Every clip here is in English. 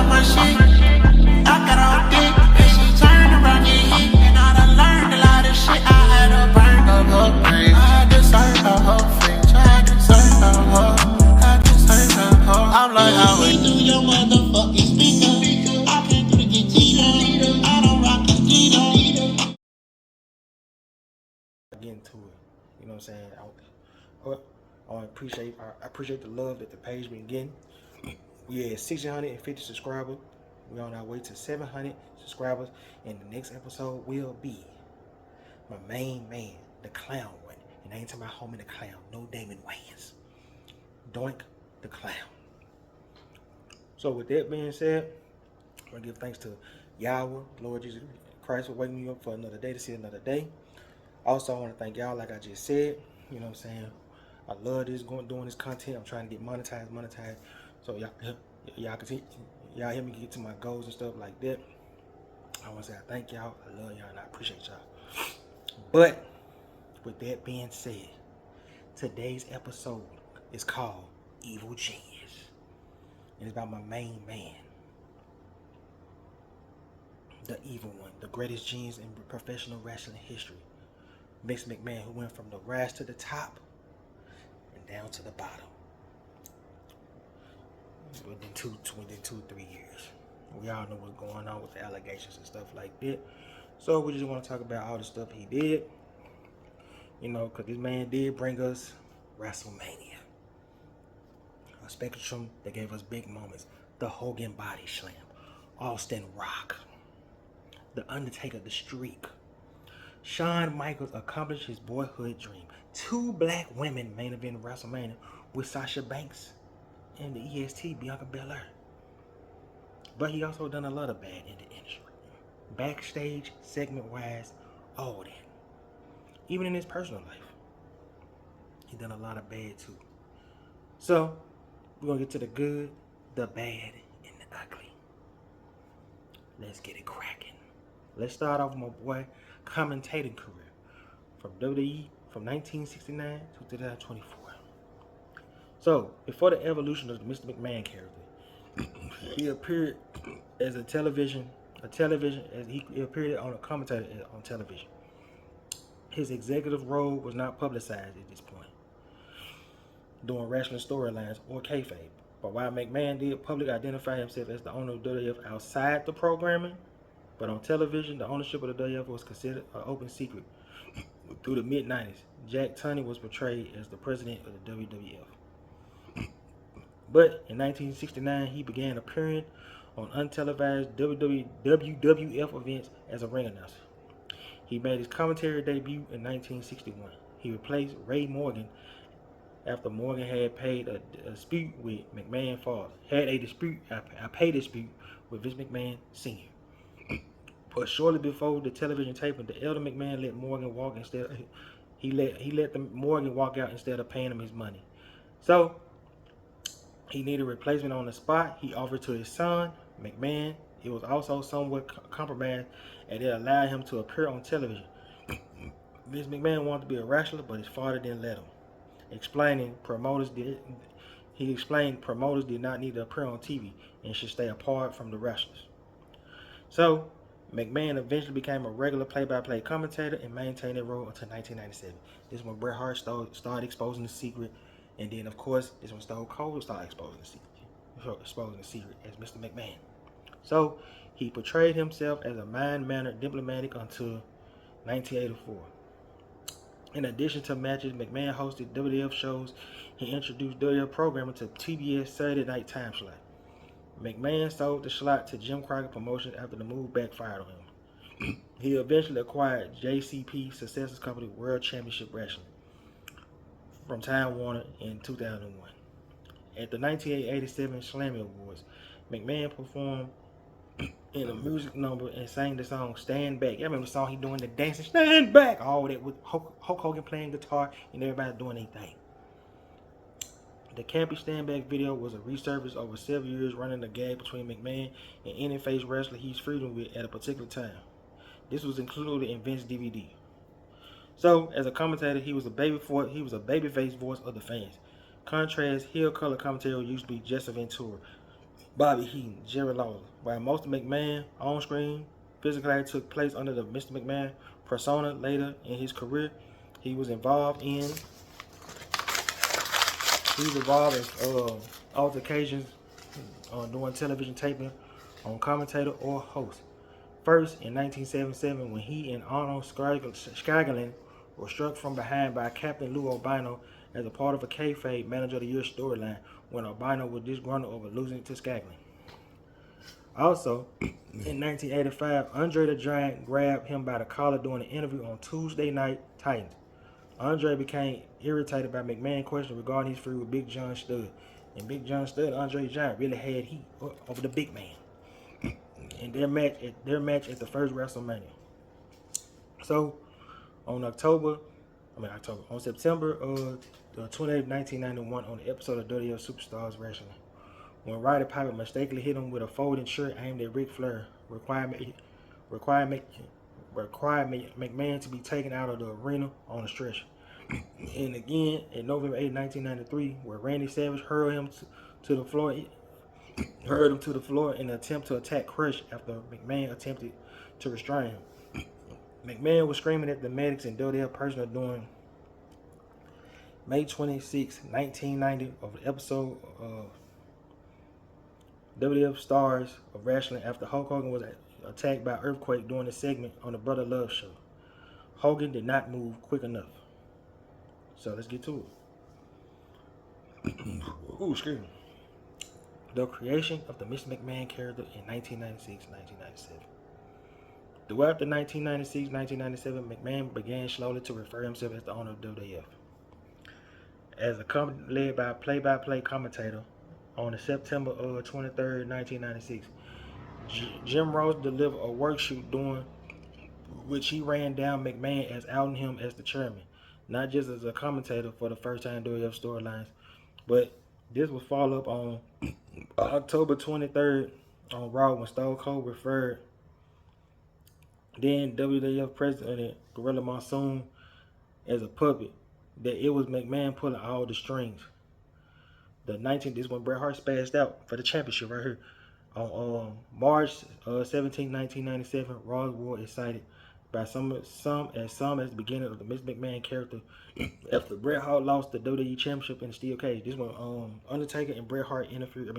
on my shit. I got on dick, and she turned around and hit. And I done learned a lot of shit. I had to burn up her brain. I deserve her face. I deserve her. I deserve her. I'm like, how we do your motherfucking speaker? I can't do the Gita. I don't rock the Gita. Get into it. You know what I'm saying? I appreciate the love that the page been getting. We had 650 subscribers. We're on our way to 700 subscribers, and the next episode will be my main man, the clown one. And I ain't talking about homie the clown, no Damon Wayans. Doink the clown. So with that being said, I want to give thanks to Yahweh, Lord Jesus Christ, for waking me up for another day to see another day. Also, I want to thank y'all, like I just said. You know what I'm saying? I love doing this content. I'm trying to get monetized. So y'all continue. Y'all help me get to my goals and stuff like that. I want to say I thank y'all. I love y'all and I appreciate y'all. But with that being said, today's episode is called Evil Genius. And it's about my main man, the evil one, the greatest genius in professional wrestling history, Vince McMahon, who went from the rise to the top and down to the bottom within 2-3 years. We all know what's going on with the allegations and stuff like that. So we just want to talk about all the stuff he did. You know, because this man did bring us WrestleMania, a spectrum that gave us big moments. The Hogan Body Slam, Austin Rock, The Undertaker, The Streak. Shawn Michaels accomplished his boyhood dream. 2 black women main event WrestleMania with Sasha Banks and the EST, Bianca Belair. But he also done a lot of bad in the industry. Backstage, segment-wise, all that. Even in his personal life, he done a lot of bad too. So, we're going to get to the good, the bad, and the ugly. Let's get it cracking. Let's start off with my boy commentating career from WWE from 1969 to 2024. So, before the evolution of the Mr. McMahon character, he appeared as he appeared on a commentator on television. His executive role was not publicized at this point, doing wrestling storylines or kayfabe. But while McMahon did publicly identify himself as the owner of WWF outside the programming, but on television, the ownership of the WWF was considered an open secret. Through the mid-90s, Jack Tunney was portrayed as the president of the WWF. But in 1969, he began appearing on untelevised WWF events as a ring announcer. He made his commentary debut in 1961. He replaced Ray Morgan after Morgan had paid a dispute with McMahon a pay dispute with Vince McMahon Sr. But shortly before the television taping, the elder McMahon let Morgan walk instead. He let Morgan walk out instead of paying him his money. So he needed a replacement on the spot. He offered to his son, McMahon. It was also somewhat compromised, and it allowed him to appear on television. Vince McMahon wanted to be a wrestler, but his father didn't let him. He explained promoters did not need to appear on TV and should stay apart from the wrestlers. So McMahon eventually became a regular play-by-play commentator and maintained that role until 1997. This is when Bret Hart started exposing the secret, and then of course this is when Stone Cold started exposing the secret as Mr. McMahon. So he portrayed himself as a mild-mannered diplomatic until 1984. In addition to matches, McMahon hosted WWF shows. He introduced WWF programming to TBS Saturday night time slot. McMahon sold the slot to Jim Crockett Promotions after the move backfired on him. He eventually acquired JCP Successors Company World Championship Wrestling from Time Warner in 2001. At the 1987 Slammy Awards, McMahon performed in a music number and sang the song Stand Back. I remember the song he doing the dancing, Stand Back, all that with Hulk Hogan playing guitar and everybody doing their thing. The Campy Stand Back video was a resurface over several years, running the gag between McMahon and any face wrestler he's feuding with at a particular time. This was included in Vince's DVD. So, as a commentator, he was a babyface voice of the fans. Contrast, heel color commentary used to be Jesse Ventura. Bobby Heenan, Jerry Lawler. While most of McMahon on-screen physicality took place under the Mr. McMahon persona later in his career, he was involved in altercations during television taping on commentator or host. First, in 1977, when he and Arnold Skagelen were struck from behind by Captain Lou Albino as a part of a kayfabe Manager of the Year storyline when Albino was disgruntled over losing to Skagelen. Also, in 1985, Andre the Giant grabbed him by the collar during an interview on Tuesday Night Titans. Andre became irritated by McMahon's question regarding his feud with Big John Studd. And Big John Studd and Andre the Giant really had heat over the big man in their match at the first WrestleMania. So, on September 28, 1991, on the episode of WWF Superstars Wrestling, when Roddy Piper mistakenly hit him with a folding shirt aimed at Ric Flair, required McMahon to be taken out of the arena on a stretcher. And again, in November 8, 1993, where Randy Savage hurled him to the floor in an attempt to attack Crush after McMahon attempted to restrain him. McMahon was screaming at the medics and WWF personnel during May 26, 1990, of the episode of WWF Stars of Wrestling after Hulk Hogan was attacked by earthquake during the segment on the Brother Love show. Hogan did not move quick enough. So let's get to it. Ooh, excuse me. The creation of the Mr. McMahon character in 1996-1997. Throughout the 1996-1997, McMahon began slowly to refer himself as the owner of WWF. As a company led by a play-by-play commentator, on September 23rd, 1996, Jim Rose delivered a worksheet during which he ran down McMahon as outing him as the chairman, not just as a commentator for the first time WWF storylines, but this was followed up on October 23rd on Raw when Stone Cold referred then WWF President Gorilla Monsoon as a puppet, that it was McMahon pulling all the strings. This when Bret Hart spazzed out for the championship right here. On March 17, 1997, Raw was excited by some as the beginning of the Mr. McMahon character after Bret Hart lost the WWE Championship in the steel cage. This one, Undertaker and Bret Hart interfered.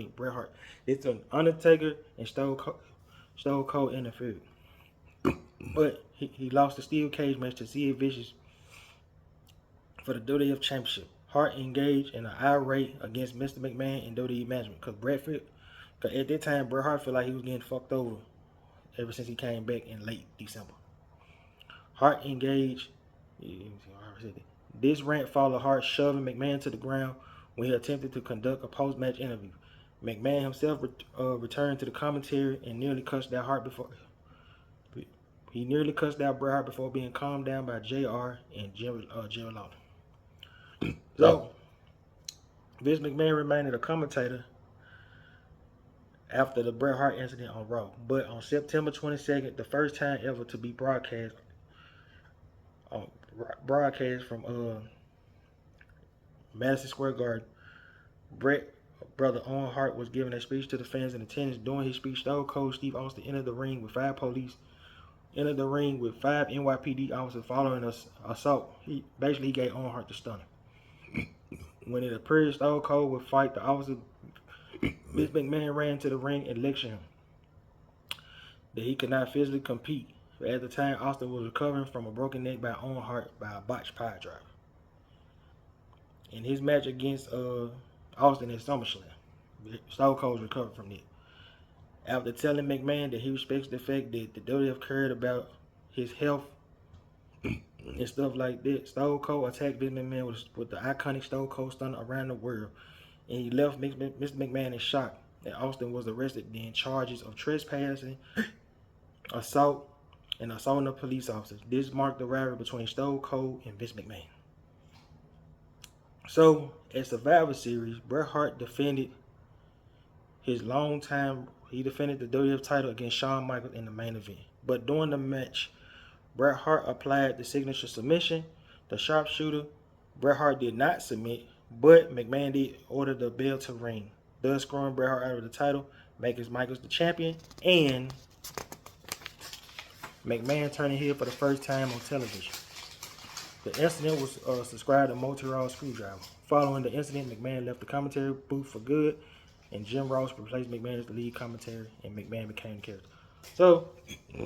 It's an Undertaker and Stone Cold interfered. But he lost the steel cage match to Sid Vicious for the WWF Championship. Hart engaged in an irate against Mr. McMahon and WWE management because at that time Bret Hart felt like he was getting fucked over ever since he came back in late December. Hart engaged. This rant followed Hart shoving McMahon to the ground when he attempted to conduct a post-match interview. McMahon himself returned to the commentary and nearly cussed out Hart before. He nearly cussed out Bret Hart before being calmed down by JR and Jerry Lawler. So, Vince McMahon remained a commentator after the Bret Hart incident on Raw. But on September 22nd, the first time ever to be broadcast from Madison Square Garden, Bret brother Owen Hart was giving a speech to the fans in attendance. During his speech, Stone Cold Steve Austin entered the ring with five NYPD officers following an assault. He gave Owen Hart the stunner. When it appeared Stone Cold would fight the officer, Vince McMahon ran to the ring and lectured him that he could not physically compete. At the time, Austin was recovering from a broken neck by Owen Hart by a botched pile driver. In his match against Austin at SummerSlam, Stone Cold recovered from it. After telling McMahon that he respects the fact that the WWF cared about his health and stuff like that, Stone Cold attacked Vince McMahon with the iconic Stone Cold Stunner around the world, and he left Mr. McMahon in shock that Austin was arrested in charges of trespassing, assault, and assaulting a police officer. This marked the rivalry between Stone Cold and Vince McMahon. So, at Survivor Series, Bret Hart defended the WWF title against Shawn Michaels in the main event. But during the match, Bret Hart applied the signature submission, the sharpshooter. Bret Hart did not submit, but McMahon did order the bell to ring, thus screwing Bret Hart out of the title making Michaels the champion, and McMahon turning heel for the first time on television. The incident was described as a multi-rod screwdriver. Following the incident, McMahon left the commentary booth for good, and Jim Ross replaced McMahon as the lead commentary, and McMahon became the character. So,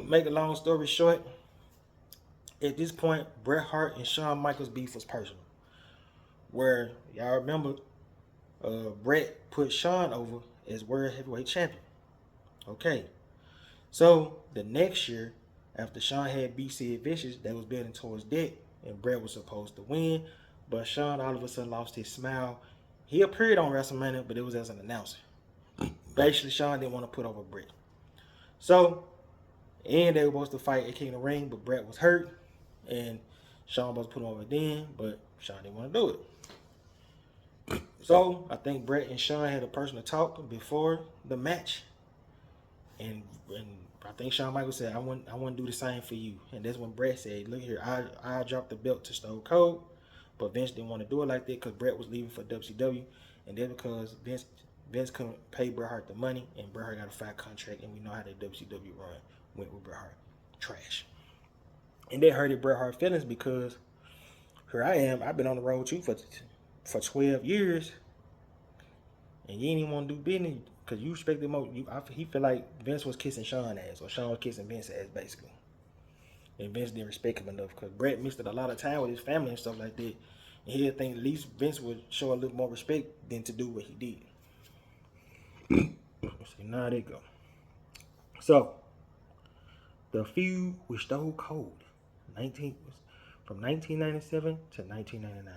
make a long story short, at this point, Bret Hart and Shawn Michaels' beef was personal. Where, y'all remember, Bret put Shawn over as World Heavyweight Champion. Okay. So, the next year, after Shawn had beat Sid Vicious, they was building towards that, and Bret was supposed to win, but Shawn all of a sudden lost his smile. He appeared on WrestleMania, but it was as an announcer. Basically, Shawn didn't want to put over Bret. So, and they were supposed to fight at King of the Ring, but Bret was hurt, and Shawn was supposed to put him over then, but Shawn didn't want to do it. So, I think Bret and Shawn had a personal talk before the match, and I think Shawn Michaels said, I want to do the same for you. And that's when Bret said, look here, I dropped the belt to Stone Cold, but Vince didn't want to do it like that because Bret was leaving for WCW, and that's because Vince couldn't pay Bret Hart the money, and Bret Hart got a 5 contract, and we know how that WCW run went with Bret Hart. Trash. And that hurted Bret Hart feelings because here I am, I've been on the road too for 12 years, and you ain't even want to do business because you expected more. He feel like Vince was kissing Shawn ass, or Shawn was kissing Vince ass, basically. And Vince didn't respect him enough because Bret missed a lot of time with his family and stuff like that. And he'd think at least Vince would show a little more respect than to do what he did. So now they go. So, the feud with Stone Cold, from 1997 to 1999.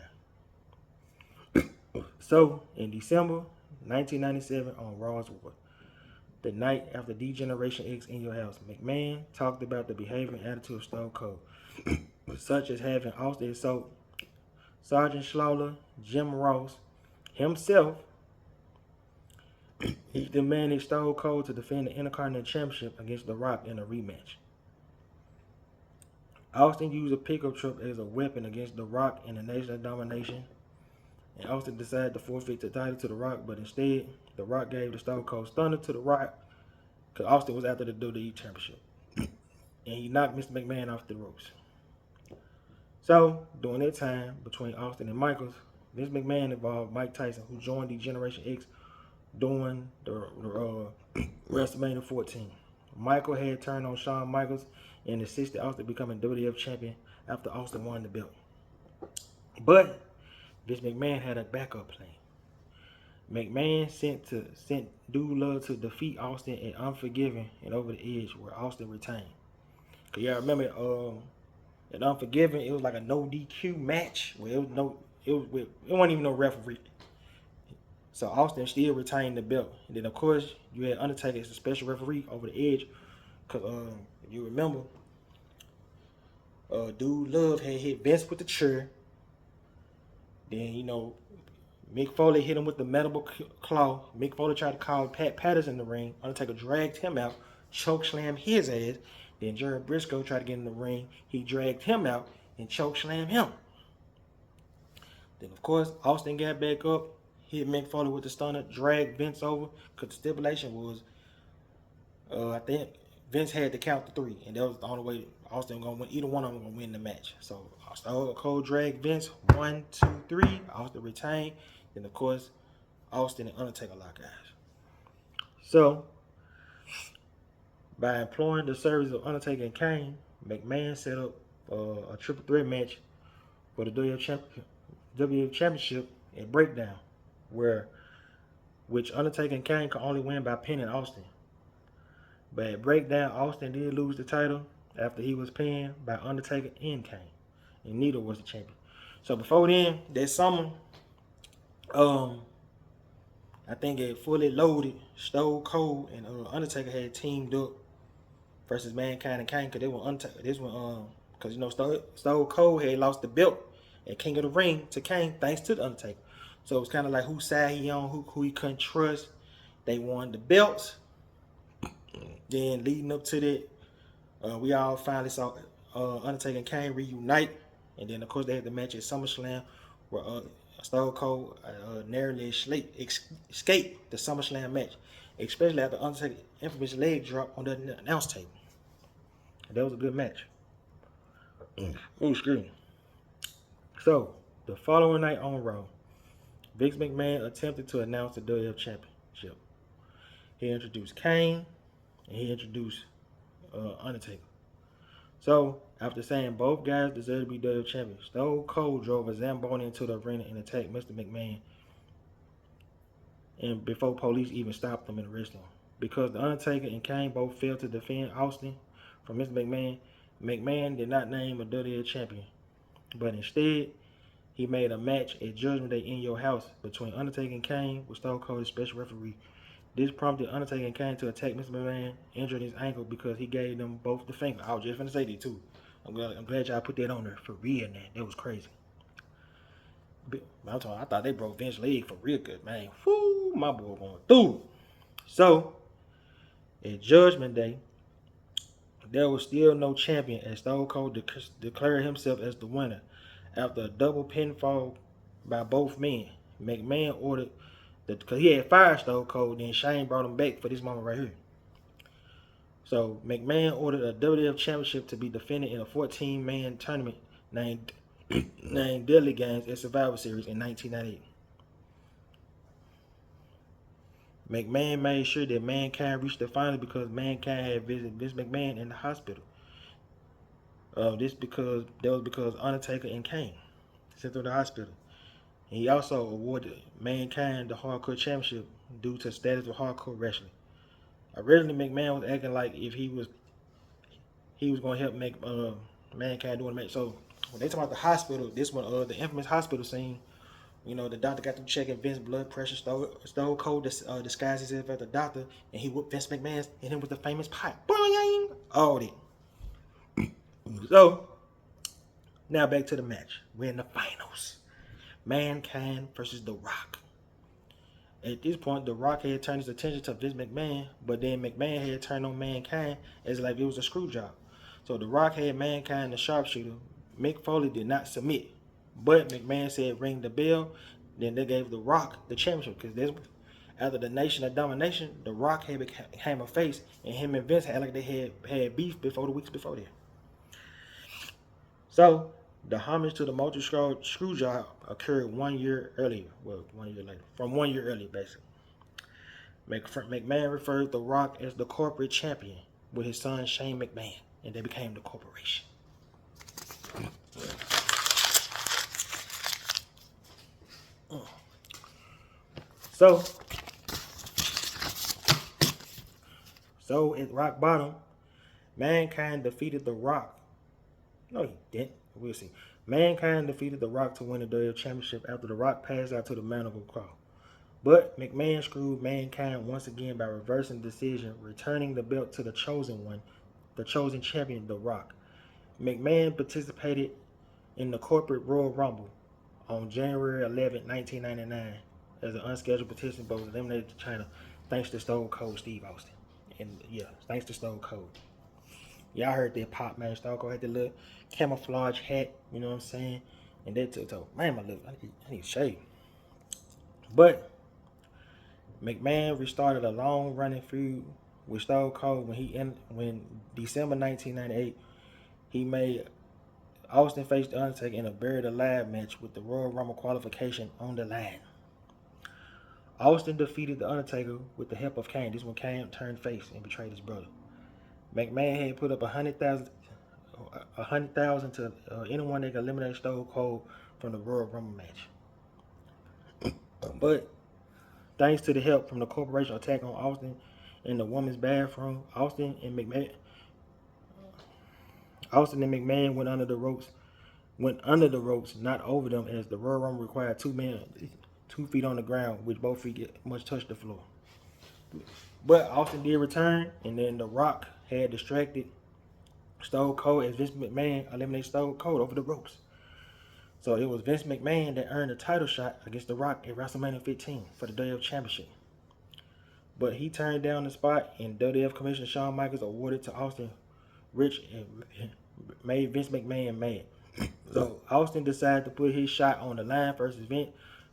So, in December 1997 on Raw's War, the night after D-Generation X in your house, McMahon talked about the behavior and attitude of Stone Cold, such as having Austin assault Sergeant Slaughter, Jim Ross, himself. He demanded Stone Cold to defend the Intercontinental Championship against The Rock in a rematch. Austin used a pickup truck as a weapon against The Rock in the Nation of Domination, and Austin decided to forfeit the title to The Rock, but instead, The Rock gave the Stone Cold Stunner to The Rock because Austin was after the WWE Championship, and he knocked Mr. McMahon off the ropes. So, during that time, between Austin and Michaels, Vince McMahon involved Mike Tyson, who joined the Generation X during the WrestleMania 14. Michael had turned on Shawn Michaels and assisted Austin becoming WWF champion after Austin won the belt. But Vince McMahon had a backup plan. McMahon sent Dude Love to defeat Austin at Unforgiven and Over the Edge, where Austin retained. Cause y'all remember at Unforgiven, it was like a no DQ match where it wasn't even no referee. So Austin still retained the belt. And then of course you had Undertaker as a special referee Over the Edge. Cause if you remember, Dude Love had hit Vince with the chair. Then Mick Foley hit him with the metal claw. Mick Foley tried to call Pat Patterson in the ring. Undertaker dragged him out, chokeslammed his ass. Then Jerry Briscoe tried to get in the ring. He dragged him out and chokeslammed him. Then of course Austin got back up, hit Mick Foley with the stunner, dragged Vince over, because the stipulation was, I think Vince had to count to 3, and that was the only way Austin was going to win. Either one of them was going to win the match. So Stone Cold dragged Vince, 1, 2, 3. Austin retained. Then of course Austin and Undertaker lock eyes. So by employing the service of Undertaker and Kane, McMahon set up a triple threat match for the WWF Championship at Breakdown, which Undertaker and Kane could only win by pinning Austin. But at Breakdown, Austin did lose the title after he was pinned by Undertaker and Kane, and neither was the champion. So before then, that summer, I think it Fully Loaded, Stone Cold and Undertaker had teamed up versus Mankind and Kane, because they were Undertaker. This one, because Stone Cold had lost the belt at King of the Ring to Kane thanks to the Undertaker. So it was kind of like whose side he on, who he couldn't trust. They won the belts. Then leading up to that, we all finally saw Undertaker and Kane reunite, and then of course they had the match at SummerSlam where Stone Cold narrowly escaped the SummerSlam match. especially after Undertaker's infamous leg drop on the announce table. That was a good match. Oh, excuse me. So, the following night on Raw, Vince McMahon attempted to announce the WWF Championship. He introduced Kane, and he introduced Undertaker. So, after saying both guys deserve to be WWF champions, Stone Cold drove a Zamboni into the arena and attacked Mr. McMahon, and before police even stopped them and arrested him. Because The Undertaker and Kane both failed to defend Austin from Mr. McMahon, McMahon did not name a WWF champion, but instead, he made a match at Judgment Day in Your House between Undertaker and Kane with Stone Cold as special referee. This prompted Undertaker and Kane to attack Mr. McMahon, injured his ankle because he gave them both the finger. I was just finna say that too. I'm glad y'all put that on there for real, man. That was crazy. I thought they broke Vince's leg for real good, man. Whoo, my boy going through. So, at Judgment Day, there was still no champion as Stone Cold declared himself as the winner after a double pinfall by both men. McMahon ordered, because he had fired Stone Cold, then Shane brought him back for this moment right here. So McMahon ordered a WWF Championship to be defended in a 14-man tournament named Deadly Games at Survivor Series in 1998. McMahon made sure that Mankind reached the final because Mankind had visited Vince McMahon in the hospital. That was because Undertaker and Kane sent to the hospital. And he also awarded Mankind the Hardcore Championship due to status of hardcore wrestling. Originally, McMahon was acting like if he was going to help make Mankind do a match. So when they talk about the hospital, this one, the infamous hospital scene, you know, the doctor got them checking Vince's blood pressure. Stone Cold disguised himself as the doctor, and he whooped Vince McMahon and him with the famous pipe. Boing! All that. So now back to the match. We're in the finals. Mankind versus The Rock. At this point, The Rock had turned his attention to Vince McMahon, but then McMahon had turned on Mankind as like it was a screw job. So The Rock had Mankind the sharpshooter. Mick Foley did not submit, but McMahon said ring the bell. Then they gave The Rock the championship because after the Nation of Domination, The Rock had became a face, and him and Vince had like they had beef before the weeks before that. So the homage to the multi screw job occurred 1 year earlier. Well, 1 year later. From 1 year earlier, basically. McMahon referred to The Rock as the corporate champion with his son Shane McMahon, and they became the corporation. So at rock bottom, Mankind defeated The Rock. No, he didn't. We'll see. Mankind defeated The Rock to win the WWF Championship after The Rock passed out to the Mandible Claw. But McMahon screwed Mankind once again by reversing the decision, returning the belt to the chosen one, the chosen champion, The Rock. McMahon participated in the corporate Royal Rumble on January 11, 1999 as an unscheduled participant, but was eliminated to China thanks to Stone Cold Steve Austin. And yeah, thanks to Stone Cold. Y'all heard that pop, man. Stone Cold had the little camouflage hat, you know what I'm saying? And that took, man, I need to shave. But McMahon restarted a long-running feud with Stone Cold when December 1998, he made Austin face The Undertaker in a Buried Alive match with the Royal Rumble qualification on the line. Austin defeated The Undertaker with the help of Kane. This one Kane turned face and betrayed his brother. McMahon had put up $100,000 to anyone that could eliminate Stone Cold from the Royal Rumble match. But thanks to the help from the corporation attack on Austin in the women's bathroom, Austin and McMahon went under the ropes, not over them, as the Royal Rumble required 2 men, 2 feet on the ground, which both feet must touch the floor. But Austin did return, and then The Rock had distracted Stone Cold as Vince McMahon eliminated Stone Cold over the ropes. So it was Vince McMahon that earned a title shot against The Rock at WrestleMania 15 for the WWF Championship. But he turned down the spot, and WWF Commissioner Shawn Michaels awarded to Austin Rich and made Vince McMahon mad. So Austin decided to put his shot on the line versus Vince.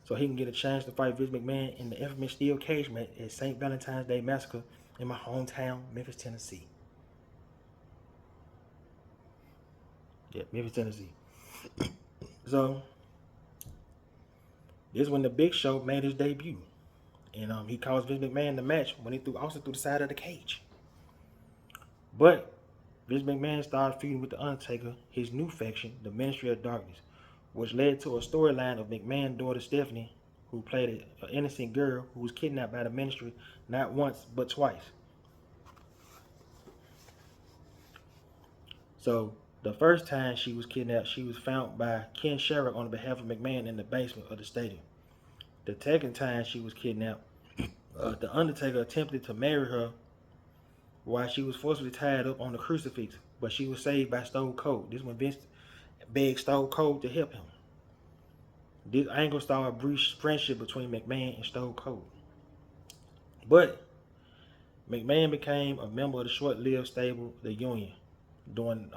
so he can get a chance to fight Vince McMahon in the infamous steel cage match at St. Valentine's Day Massacre in my hometown, Memphis, Tennessee. Yeah, Memphis, Tennessee. So this is when the Big Show made his debut. And he caused Vince McMahon the match when he threw Austin through the side of the cage. But Vince McMahon started feuding with The Undertaker, his new faction, the Ministry of Darkness, which led to a storyline of McMahon's daughter Stephanie, who played an innocent girl who was kidnapped by the Ministry not once but twice. So the first time she was kidnapped, she was found by Ken Shamrock on behalf of McMahon in the basement of the stadium. The second time she was kidnapped, The Undertaker attempted to marry her while she was forcibly tied up on the crucifix, but she was saved by Stone Cold. This when Vince begged Stone Cold to help him. This angle started a brief friendship between McMahon and Stone Cold. But McMahon became a member of the short-lived stable, the Union, during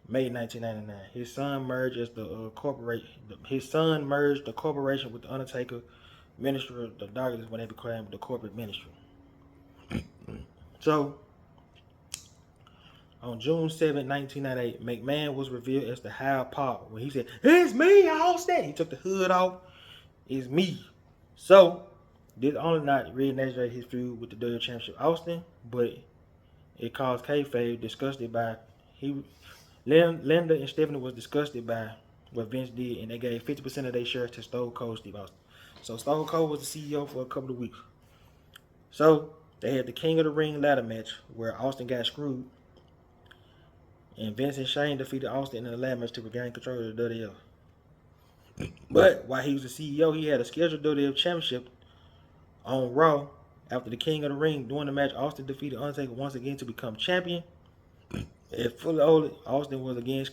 May 1999. His son merged as the corporation. His son merged the corporation with the Undertaker Ministry of the Darkness when they became the corporate ministry. So, on June 7, 1998, McMahon was revealed as the High Pop when he said, "It's me, Austin." He took the hood off. It's me. So, this only not reignited his feud with the WWE Championship Austin, but it caused kayfabe disgusted by Linda and Stephanie was disgusted by what Vince did, and they gave 50% of their shares to Stone Cold Steve Austin. So Stone Cold was the CEO for a couple of weeks. So they had the King of the Ring ladder match where Austin got screwed, and Vince and Shane defeated Austin in the ladder match to regain control of the WWF. But while he was the CEO, he had a scheduled WWF Championship on Raw. After the King of the Ring, during the match, Austin defeated Undertaker once again to become champion. If fully old, Austin was again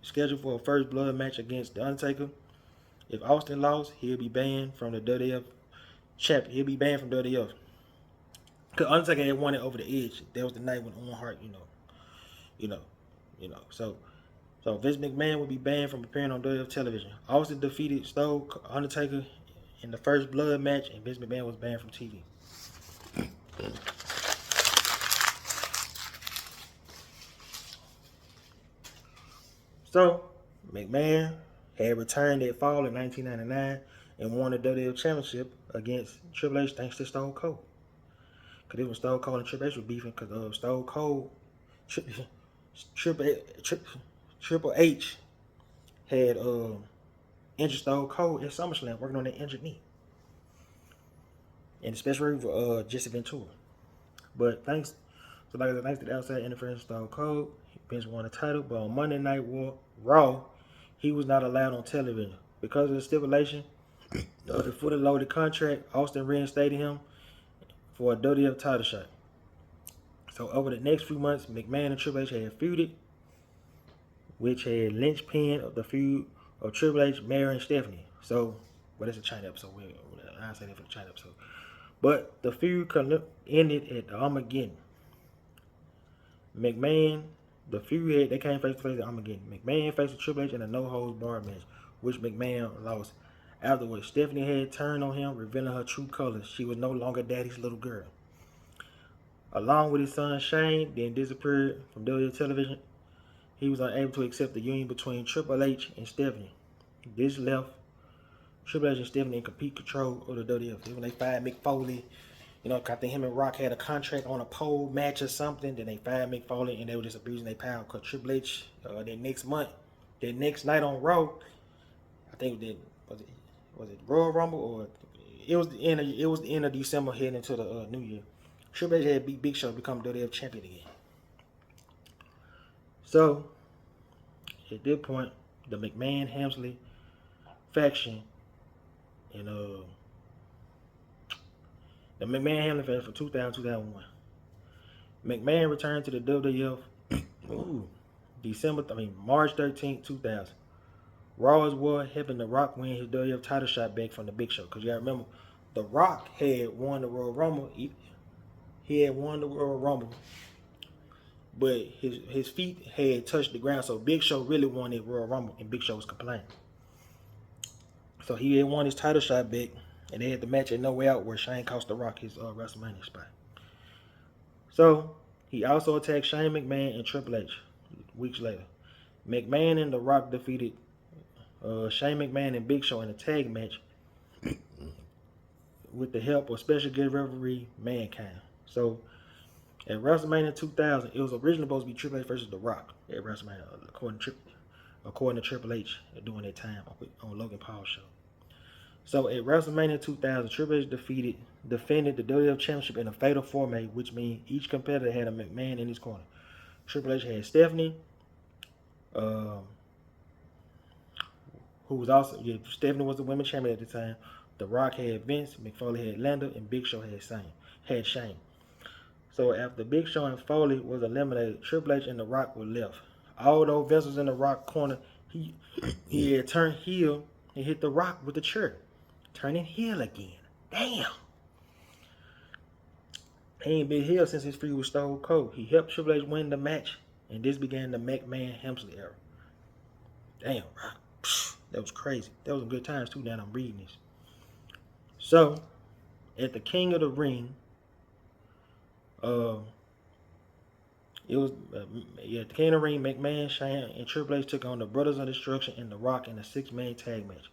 scheduled for a first blood match against the Undertaker. If Austin lost, he'll be banned from the WWF champion. He'll be banned from WWF. Because Undertaker had won it over the edge. That was the night when Owen Hart, So Vince McMahon would be banned from appearing on WWF television. Austin defeated Stone Undertaker in the first blood match, and Vince McMahon was banned from TV. So, McMahon had returned that fall in 1999 and won the WWF Championship against Triple H thanks to Stone Cold. Because it was Stone Cold and Triple H were beefing because Stone Cold, Triple H had injured Stone Cold at SummerSlam working on that injured knee. And the special for Jesse Ventura. But thanks to the outside interference of Stone Cold, Vince won the title. But on Monday Night Raw, he was not allowed on television. Because of the stipulation of the fully loaded contract, Austin reinstated him for a WWF title shot. So over the next few months, McMahon and Triple H had feuded, which had linchpin of the feud of Triple H marrying Stephanie. So, but it's a China episode. I'll say that for the China episode. But the feud ended at Armageddon. The feud they came face to face at Armageddon. McMahon faced Triple H in a no-holds-barred match, which McMahon lost. Afterwards, Stephanie had turned on him, revealing her true colors. She was no longer Daddy's little girl. Along with his son Shane, then disappeared from WWE television. He was unable to accept the union between Triple H and Stephanie. This left Triple H and Stephanie in complete control of the WWF. When they fired Mick Foley, I think him and Rock had a contract on a pole match or something. Then they fired Mick Foley and they were just abusing their power. Because Triple H, that next night on Raw, I think was it Royal Rumble or it was the end of December heading into the New Year. Triple H had beat Big Show to become WWF champion again. So at this point, the McMahon Hamsley faction and the McMahon Hamlin faction for 2000-2001. McMahon returned to the WWF March 13, 2000. Raw as well, helping The Rock win his WWF title shot back from the Big Show. Because you gotta remember, The Rock had won the Royal Rumble. He had won the Royal Rumble, but his feet had touched the ground. So Big Show really won that Royal Rumble, and Big Show was complaining. So he had won his title shot back, and they had the match at No Way Out where Shane cost The Rock his WrestleMania spot. So he also attacked Shane McMahon and Triple H weeks later. McMahon and The Rock defeated Shane McMahon and Big Show in a tag match with the help of special guest referee Mankind. So at WrestleMania 2000, it was originally supposed to be Triple H versus The Rock at WrestleMania, according to Triple H during that time on Logan Paul's show. So at WrestleMania 2000, Triple H defended the WWF Championship in a fatal four-way, which means each competitor had a McMahon in his corner. Triple H had Stephanie, who was also, Stephanie was the women's champion at the time. The Rock had Vince, Mick Foley had Landa, and Big Show had Shane. So after Big Show and Foley was eliminated, Triple H and The Rock were left. Although Vince was in The Rock corner, he had turned heel and hit The Rock with the chair, turning heel again. Damn. He ain't been heel since his feud with Stone Cold. He helped Triple H win the match, and this began the McMahon-Hemsley era. Damn, Rock. That was crazy. That was some good times too. Now I'm reading this. So, at the King of the Ring, the King of the Ring, McMahon, Shane, and Triple H took on the Brothers of Destruction and The Rock in a 6-man tag match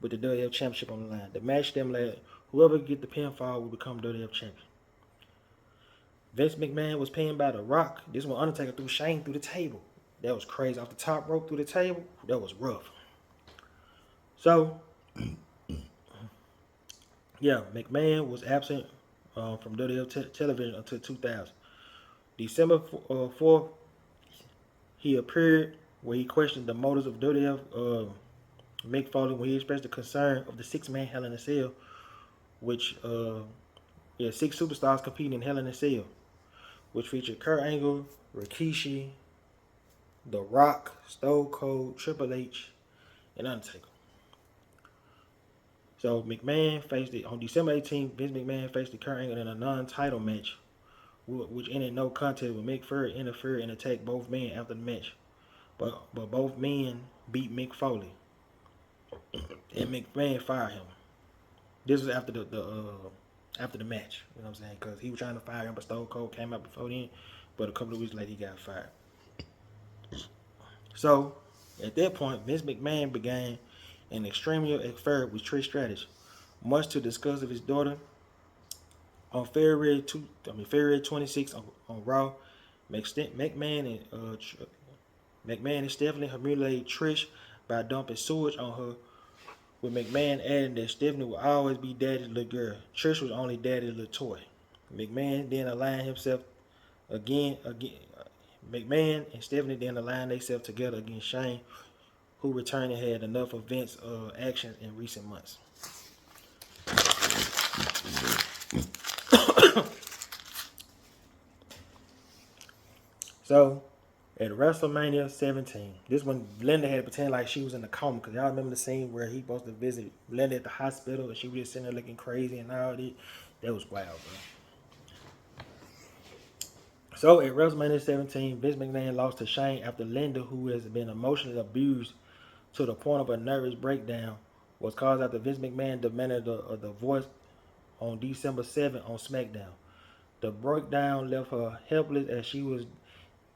with the WWF Championship on the line. The match stimulated whoever could get the pinfall would become WWF Champion. Vince McMahon was pinned by The Rock. This one Undertaker threw Shane through the table. That was crazy. Off the top rope through the table. That was rough. So, yeah, McMahon was absent from WWF television until 2000. December 4th, he appeared where he questioned the motives of WWF Mick Foley when he expressed the concern of the 6-man Hell in a Cell, which 6 superstars competing in Hell in a Cell, which featured Kurt Angle, Rikishi, The Rock, Stone Cold, Triple H, and Undertaker. So McMahon faced it on December 18th. Vince McMahon faced the Kurt Angle in a non-title match, which ended no contest when Mick Foley interfered and attacked both men after the match. But both men beat Mick Foley, and McMahon fired him. This was after the match. You know what I'm saying? Because he was trying to fire him, but Stone Cold came out before then. But a couple of weeks later, he got fired. So at that point, Vince McMahon began an extremely affair with Trish Stratus, much to the disgust of his daughter. On February 26th on Raw, McMahon and Stephanie humiliated Trish by dumping sewage on her, with McMahon adding that Stephanie would always be daddy's little girl. Trish was only daddy's little toy. McMahon then aligned himself again. McMahon and Stephanie then aligned themselves together against Shane, who returned and had enough of Vince's actions in recent months. So, at WrestleMania 17, this one, Linda had to pretend like she was in a coma, because y'all remember the scene where he supposed to visit Linda at the hospital and she was just sitting there looking crazy and all that. That was wild, bro. So, at WrestleMania 17, Vince McMahon lost to Shane after Linda, who has been emotionally abused to the point of a nervous breakdown, was caused after Vince McMahon demanded the voice on December 7th on SmackDown. The breakdown left her helpless as she was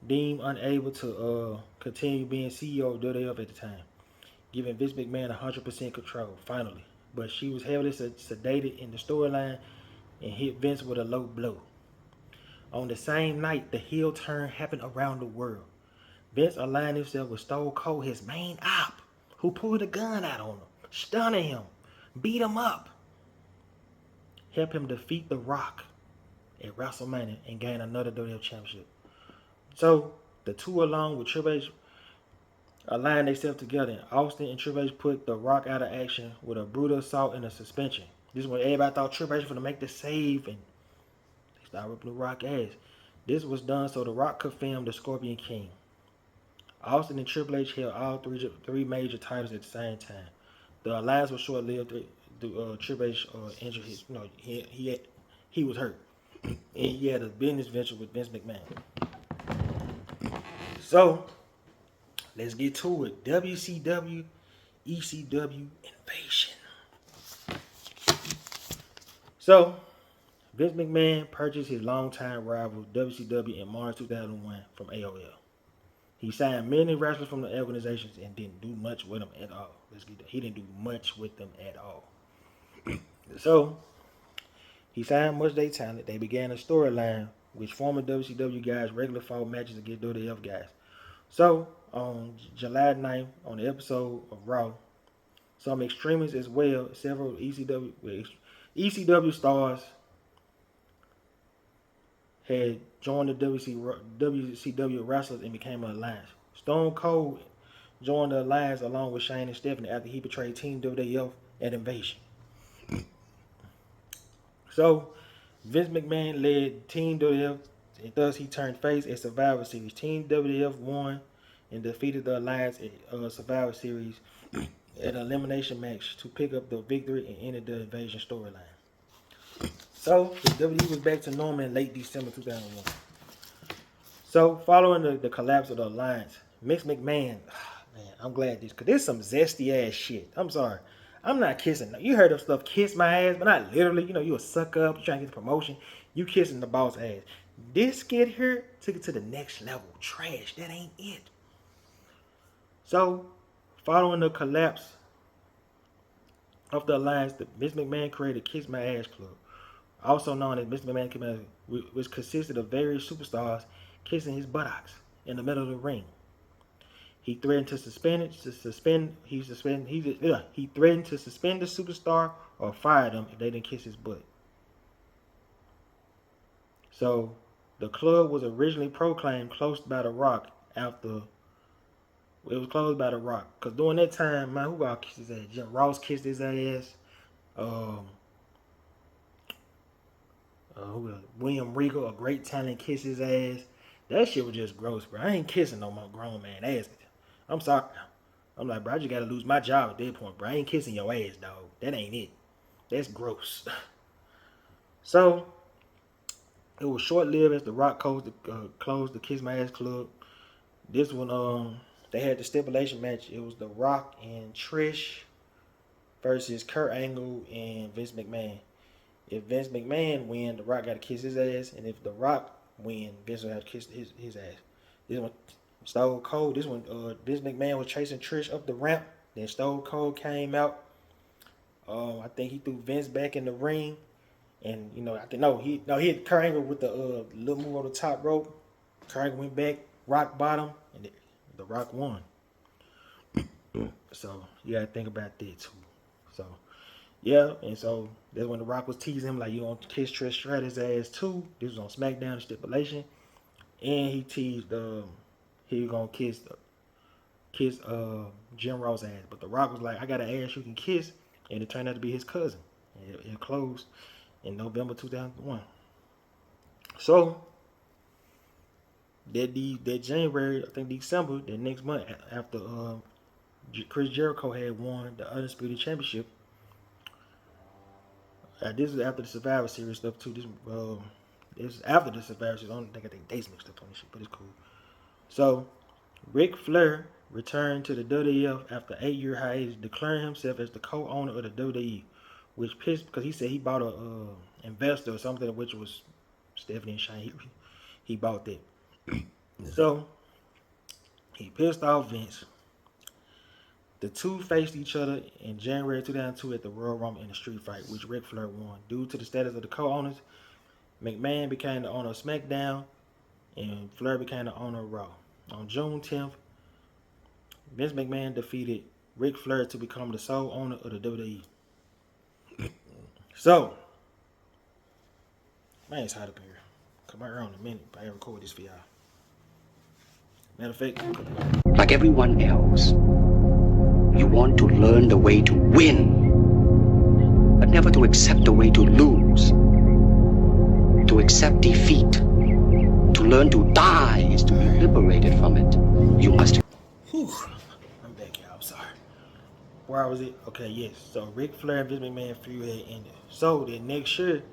deemed unable to continue being CEO of WWF at the time, giving Vince McMahon 100% control, finally. But she was heavily sedated in the storyline and hit Vince with a low blow. On the same night, the heel turn happened around the world. Vince aligned himself with Stone Cold, his main op, who pulled a gun out on him, stunning him, beat him up, helped him defeat The Rock at WrestleMania and gain another WWF Championship. So, the two, along with Triple H, aligned themselves together, and Austin and Triple H put The Rock out of action with a brutal assault and a suspension. This is when everybody thought Triple H was going to make the save, and they started ripping The Rock ass. This was done so The Rock could film the Scorpion King. Austin and Triple H held all three major titles at the same time. The alliance was short-lived. Triple H injured his, he was hurt, and he had a business venture with Vince McMahon. So, let's get to it. WCW ECW Invasion. So, Vince McMahon purchased his longtime rival WCW in March 2001 from AOL. He signed many wrestlers from the organizations and didn't do much with them at all. He didn't do much with them at all. So, he signed much of their talent. They began a storyline which former WCW guys regularly fought matches against WWF guys. So, on July 9th, on the episode of Raw, some extremists as well, several ECW stars had joined the WCW wrestlers and became an alliance. Stone Cold joined the alliance along with Shane and Stephanie after he betrayed Team WWF at Invasion. So, Vince McMahon led Team WWF, and thus he turned face at Survivor Series. Team WWF won and defeated the alliance at Survivor Series at an elimination match to pick up the victory and ended the Invasion storyline. So, the WWE was back to normal in late December 2001. So, following the collapse of the alliance, Vince McMahon, man, I'm glad this, because this is some zesty ass shit. I'm sorry. I'm not kissing. You heard of stuff, kiss my ass, but not literally. You know, you a suck up, you trying to get the promotion. You kissing the boss ass. This kid here took it to the next level. Trash. That ain't it. So, following the collapse of the alliance, Vince McMahon created Kiss My Ass Club, also known as Mr. McMahon Community, which consisted of various superstars kissing his buttocks in the middle of the ring. He threatened to suspend the superstar or fire them if they didn't kiss his butt. So the club was originally proclaimed closed by The Rock after it was closed by The Rock. Because during that time, man, who all kissed his ass? Jim Ross kissed his ass. William Regal, a great talent, kissed his ass. That shit was just gross, bro. I ain't kissing no more grown man ass. I'm sorry. I'm like, bro, I just gotta lose my job at that point, bro. I ain't kissing your ass, dog. That ain't it. That's gross. So, it was short-lived as The Rock closed the Kiss My Ass Club. This one, they had the stipulation match. It was The Rock and Trish versus Kurt Angle and Vince McMahon. If Vince McMahon win, The Rock got to kiss his ass, and if The Rock win, Vince will have to kiss his ass. This one, Stone Cold. This one, Vince McMahon was chasing Trish up the ramp. Then Stone Cold came out. I think he threw Vince back in the ring, and he hit Kurt Angle with the little move on the top rope. Kurt Angle went back, rock bottom, and The Rock won. So you gotta think about that too. So yeah, and so that's when The Rock was teasing him like, you gonna kiss Trish Stratus' ass too. This was on SmackDown, the stipulation, and he teased he was gonna kiss Jim Ross' ass, but The Rock was like, I got an ass you can kiss, and it turned out to be his cousin. It closed in November 2001. So that January, I think December, the next month after Chris Jericho had won the Undisputed Championship. This is after the Survivor Series stuff too. This is after the Survivor Series. I don't think I think dates mixed up on this shit, but it's cool. So, Ric Flair returned to the WWF after 8-year hiatus, declaring himself as the co-owner of the WWE, which pissed because he said he bought a investor or something, which was Stephanie and Shane. He bought that. So, he pissed off Vince. The two faced each other in January 2002 at the Royal Rumble in a street fight, which Ric Flair won. Due to the status of the co-owners, McMahon became the owner of SmackDown, and Flair became the owner of Raw. On June 10th, Vince McMahon defeated Ric Flair to become the sole owner of the WWE. So, man, it's hot up here. Come right around in a minute if I record this for y'all. Matter of fact, like everyone else, you want to learn the way to win, but never to accept the way to lose. To accept defeat, to learn to die is to be liberated from it. You must. Whew. I'm back, y'all. I'm sorry. Where was it? Okay, yes. So Ric Flair and Vince McMahon feud had ended. So the next year,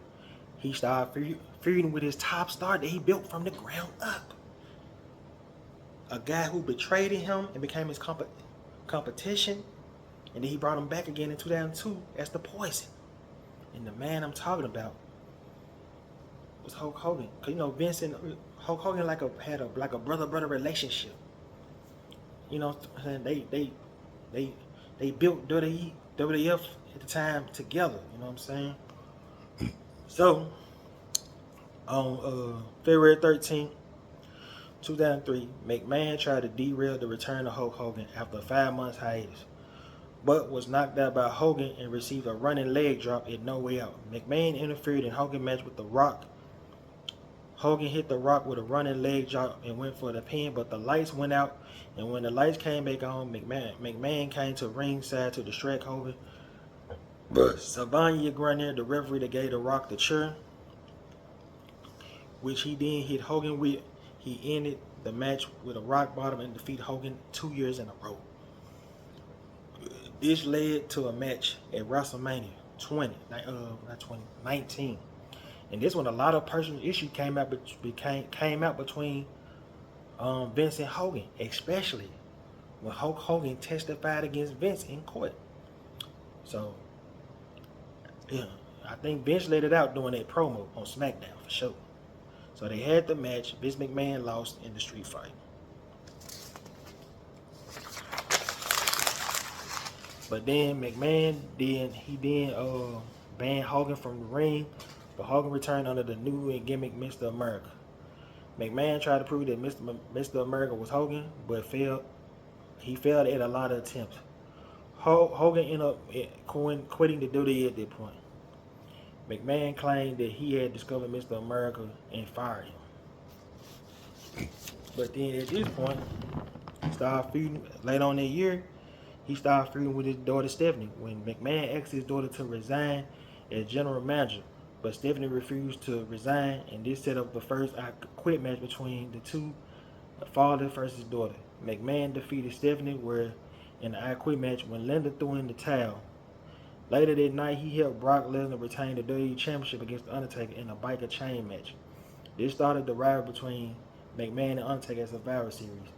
he started feuding with his top star that he built from the ground up. A guy who betrayed him and became his competition And then he brought him back again in 2002 as the Poison. And the man I'm talking about was Hulk Hogan. Cause you know Vince and Hulk Hogan had a brother relationship. You know, they built WWF at the time together. You know what I'm saying? So on February 13th, 2003, McMahon tried to derail the return of Hulk Hogan after a 5 months hiatus, but was knocked out by Hogan and received a running leg drop at No Way Out. McMahon interfered in Hogan match with The Rock. Hogan hit The Rock with a running leg drop and went for the pin, but the lights went out, and when the lights came back on, McMahon came to ringside to distract Hogan. But Sylvania Grenier, the referee that gave The Rock the chair, which he then hit Hogan with, he ended the match with a rock bottom and defeated Hogan 2 years in a row. This led to a match at WrestleMania 19. And this one, a lot of personal issues came out between Vince and Hogan, especially when Hulk Hogan testified against Vince in court. So, yeah, I think Vince let it out during that promo on SmackDown for sure. So they had the match. Vince McMahon lost in the street fight. But then McMahon banned Hogan from the ring, but Hogan returned under the new and gimmick Mr. America. McMahon tried to prove that Mr. America was Hogan, but failed. He failed at a lot of attempts. Hogan ended up quitting the WWE at that point. McMahon claimed that he had discovered Mr. America and fired him. But then at this point, he started feuding. Later on that year, he started feuding with his daughter Stephanie when McMahon asked his daughter to resign as general manager. But Stephanie refused to resign, and this set up the first I Quit match between the two, the father versus daughter. McMahon defeated Stephanie in the I Quit match when Linda threw in the towel. Later that night, he helped Brock Lesnar retain the WWE Championship against The Undertaker in a biker chain match. This started the rivalry between McMahon and Undertaker at Survivor Series.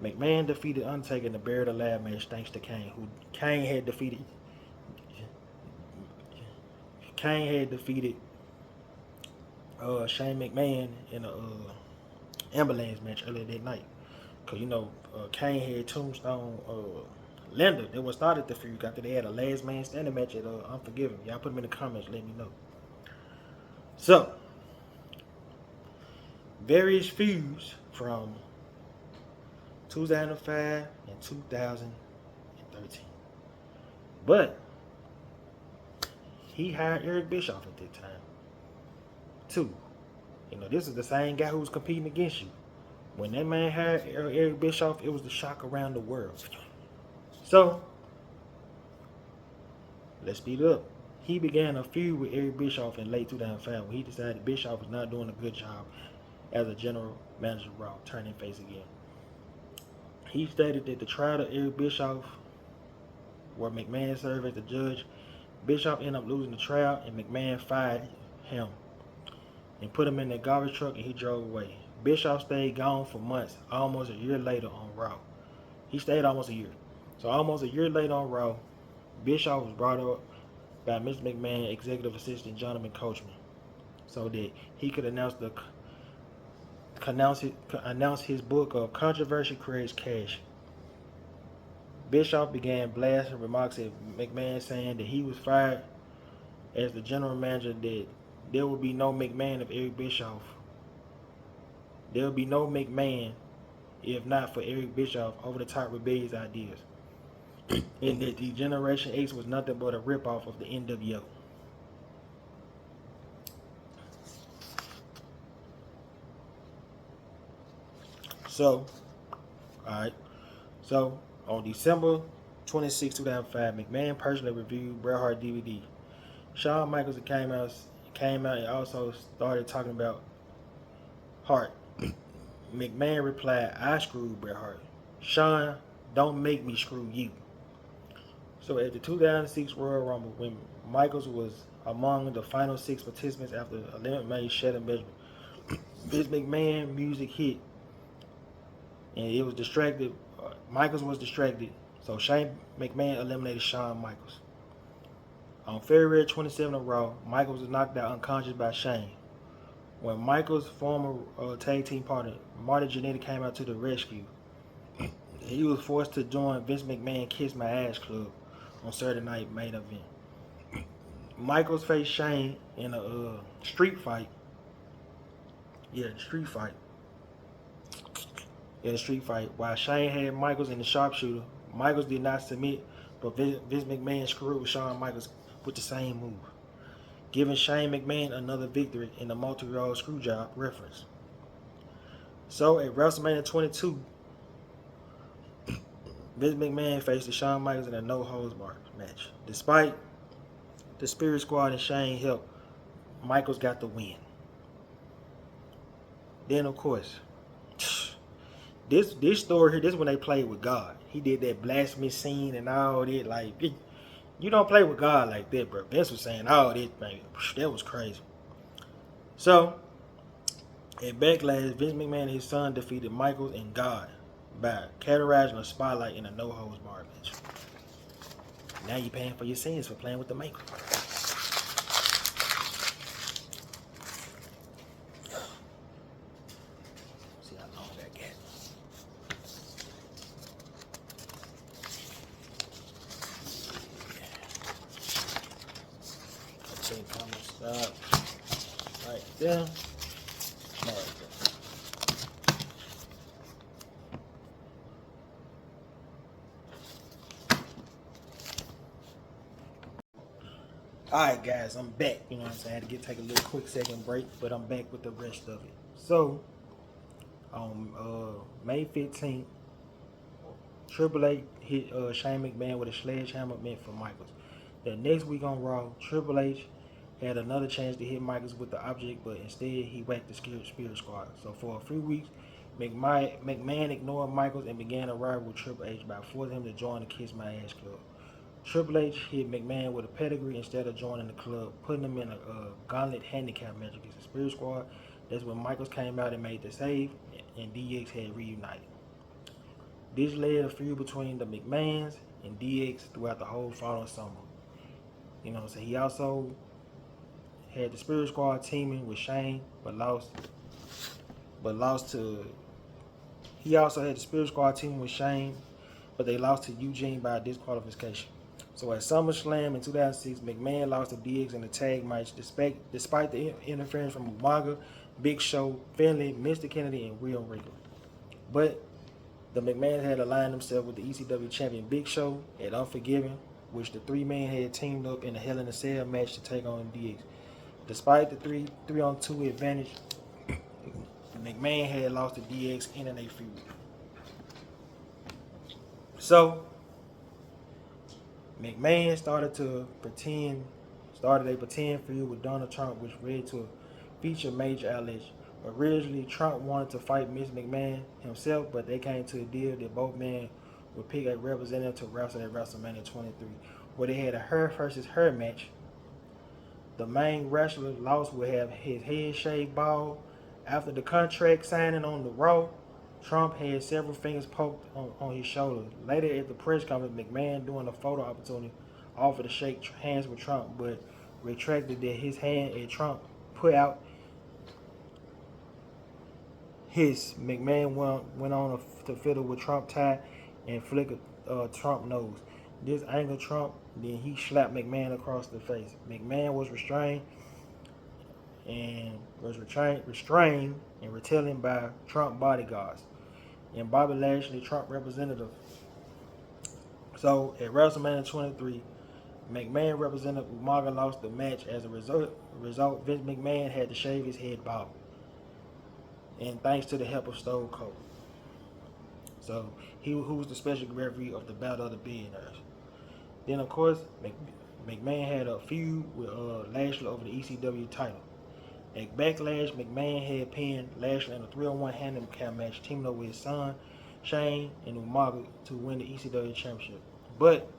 McMahon defeated Undertaker in the Buried Alive match thanks to Kane, who Kane had defeated Shane McMahon in a ambulance match earlier that night. Cause you know Kane had Tombstone Linda. That was started the feud after they had a last man standing match at Unforgiven. Y'all put them in the comments, let me know. So various feuds from 2005 and 2013. But he hired Eric Bischoff at that time. Too. You know, this is the same guy who was competing against you. When that man hired Eric Bischoff, it was the shock around the world. So, let's speed it up. He began a feud with Eric Bischoff in late 2005 when he decided Bischoff was not doing a good job as a general manager of Raw, turning face again. He stated that the trial of Eric Bischoff, where McMahon served as the judge, Bischoff ended up losing the trial and McMahon fired him and put him in the garbage truck and he drove away. Bischoff stayed gone for months, almost a year later on Raw. He stayed almost a year. So almost a year later on Raw, Bischoff was brought up by Mr. McMahon executive assistant Jonathan Coachman so that he could announce his book of Controversy Creates Cash. Bischoff began blasting remarks at McMahon saying that he was fired as the general manager, that there would be no McMahon of Eric Bischoff. There would be no McMahon if not for Eric Bischoff over-the-top rebellious ideas. And that the Generation X was nothing but a ripoff of the NWO. So, alright. So, on December 26, 2005, McMahon personally reviewed Bret Hart DVD. Shawn Michaels came out and also started talking about Hart. McMahon replied, "I screwed Bret Hart. Shawn, don't make me screw you." So at the 2006 Royal Rumble, when Michaels was among the final 6 participants after eliminating Shelton Benjamin, Vince McMahon music hit, and it was distracted. Michaels was distracted, So Shane McMahon eliminated Shawn Michaels. On February 27th of Raw, Michaels was knocked out unconscious by Shane. When Michaels' former tag team partner, Marty Jannetty, came out to the rescue, he was forced to join Vince McMahon Kiss My Ass Club on Saturday Night Main Event. Michaels faced Shane in a street fight. Street fight. While Shane had Michaels in the sharpshooter, Michaels did not submit, but Vince McMahon screwed with Shawn Michaels with the same move, giving Shane McMahon another victory in the multi-role screwjob reference. So at WrestleMania 22, Vince McMahon faced Shawn Michaels in a no-holds-barred match. Despite the Spirit Squad and Shane help, Michaels got the win. Then of course, this story here, this is when they played with God. He did that blasphemous scene and all that. Like, you don't play with God like that, bro. Vince was saying all this, man. That was crazy. So, at Backlash, Vince McMahon and his son defeated Michaels and God by categorizing a spotlight in a no-holds-barred match. Now you're paying for your sins for playing with the maker. See how long that gets. Okay, comments stop right there. Right there. Alright guys, I'm back. You know what I'm saying? I had to take a little quick second break, but I'm back with the rest of it. So, on May 15th, Triple H hit Shane McMahon with a sledgehammer meant for Michaels. The next week on Raw, Triple H had another chance to hit Michaels with the object, but instead he whacked the Spirit Squad. So for a few weeks, McMahon ignored Michaels and began a rival with Triple H by forcing him to join the Kiss My Ass Club. Triple H hit McMahon with a pedigree instead of joining the club, putting him in a gauntlet handicap match against the Spirit Squad. That's when Michaels came out and made the save, and DX had reunited. This led a feud between the McMahons and DX throughout the whole following summer. You know, so he also had the Spirit Squad teaming with Shane, but lost to. He also had the Spirit Squad teaming with Shane, but they lost to Eugene by disqualification. So at SummerSlam in 2006, McMahon lost to DX in a tag match despite the interference from Umaga, Big Show, Finlay, Mr. Kennedy, and Real Regal. But the McMahons had aligned themselves with the ECW champion Big Show at Unforgiven, which the three men had teamed up in a Hell in a Cell match to take on DX. Despite the 3-on-2 advantage, McMahon had lost to DX in a feud. So McMahon started a pretend feud with Donald Trump, which led to a feature major outlets. Originally, Trump wanted to fight Ms. McMahon himself, but they came to a deal that both men would pick a representative to wrestle at WrestleMania 23, where they had a her versus her match. The main wrestler lost would have his head shaved bald. After the contract signing on the Raw, Trump had several fingers poked on his shoulder. Later at the press conference, McMahon, during a photo opportunity, offered to shake hands with Trump, but retracted that his hand and Trump put out his. McMahon went on to fiddle with Trump tie and flick Trump nose. This angered Trump, then he slapped McMahon across the face. McMahon was restrained and retained by Trump bodyguards and Bobby Lashley, Trump representative. So at WrestleMania 23, McMahon representative Umaga lost the match. As a result, Vince McMahon had to shave his head bald, and thanks to the help of Stone Cold. So who was the special referee of the Battle of the Billionaires. Then of course McMahon had a feud with Lashley over the ECW title. At Backlash, McMahon had pinned Lashley in a 3-on-1 handicap match, teaming up with his son Shane and Umaga to win the ECW championship. But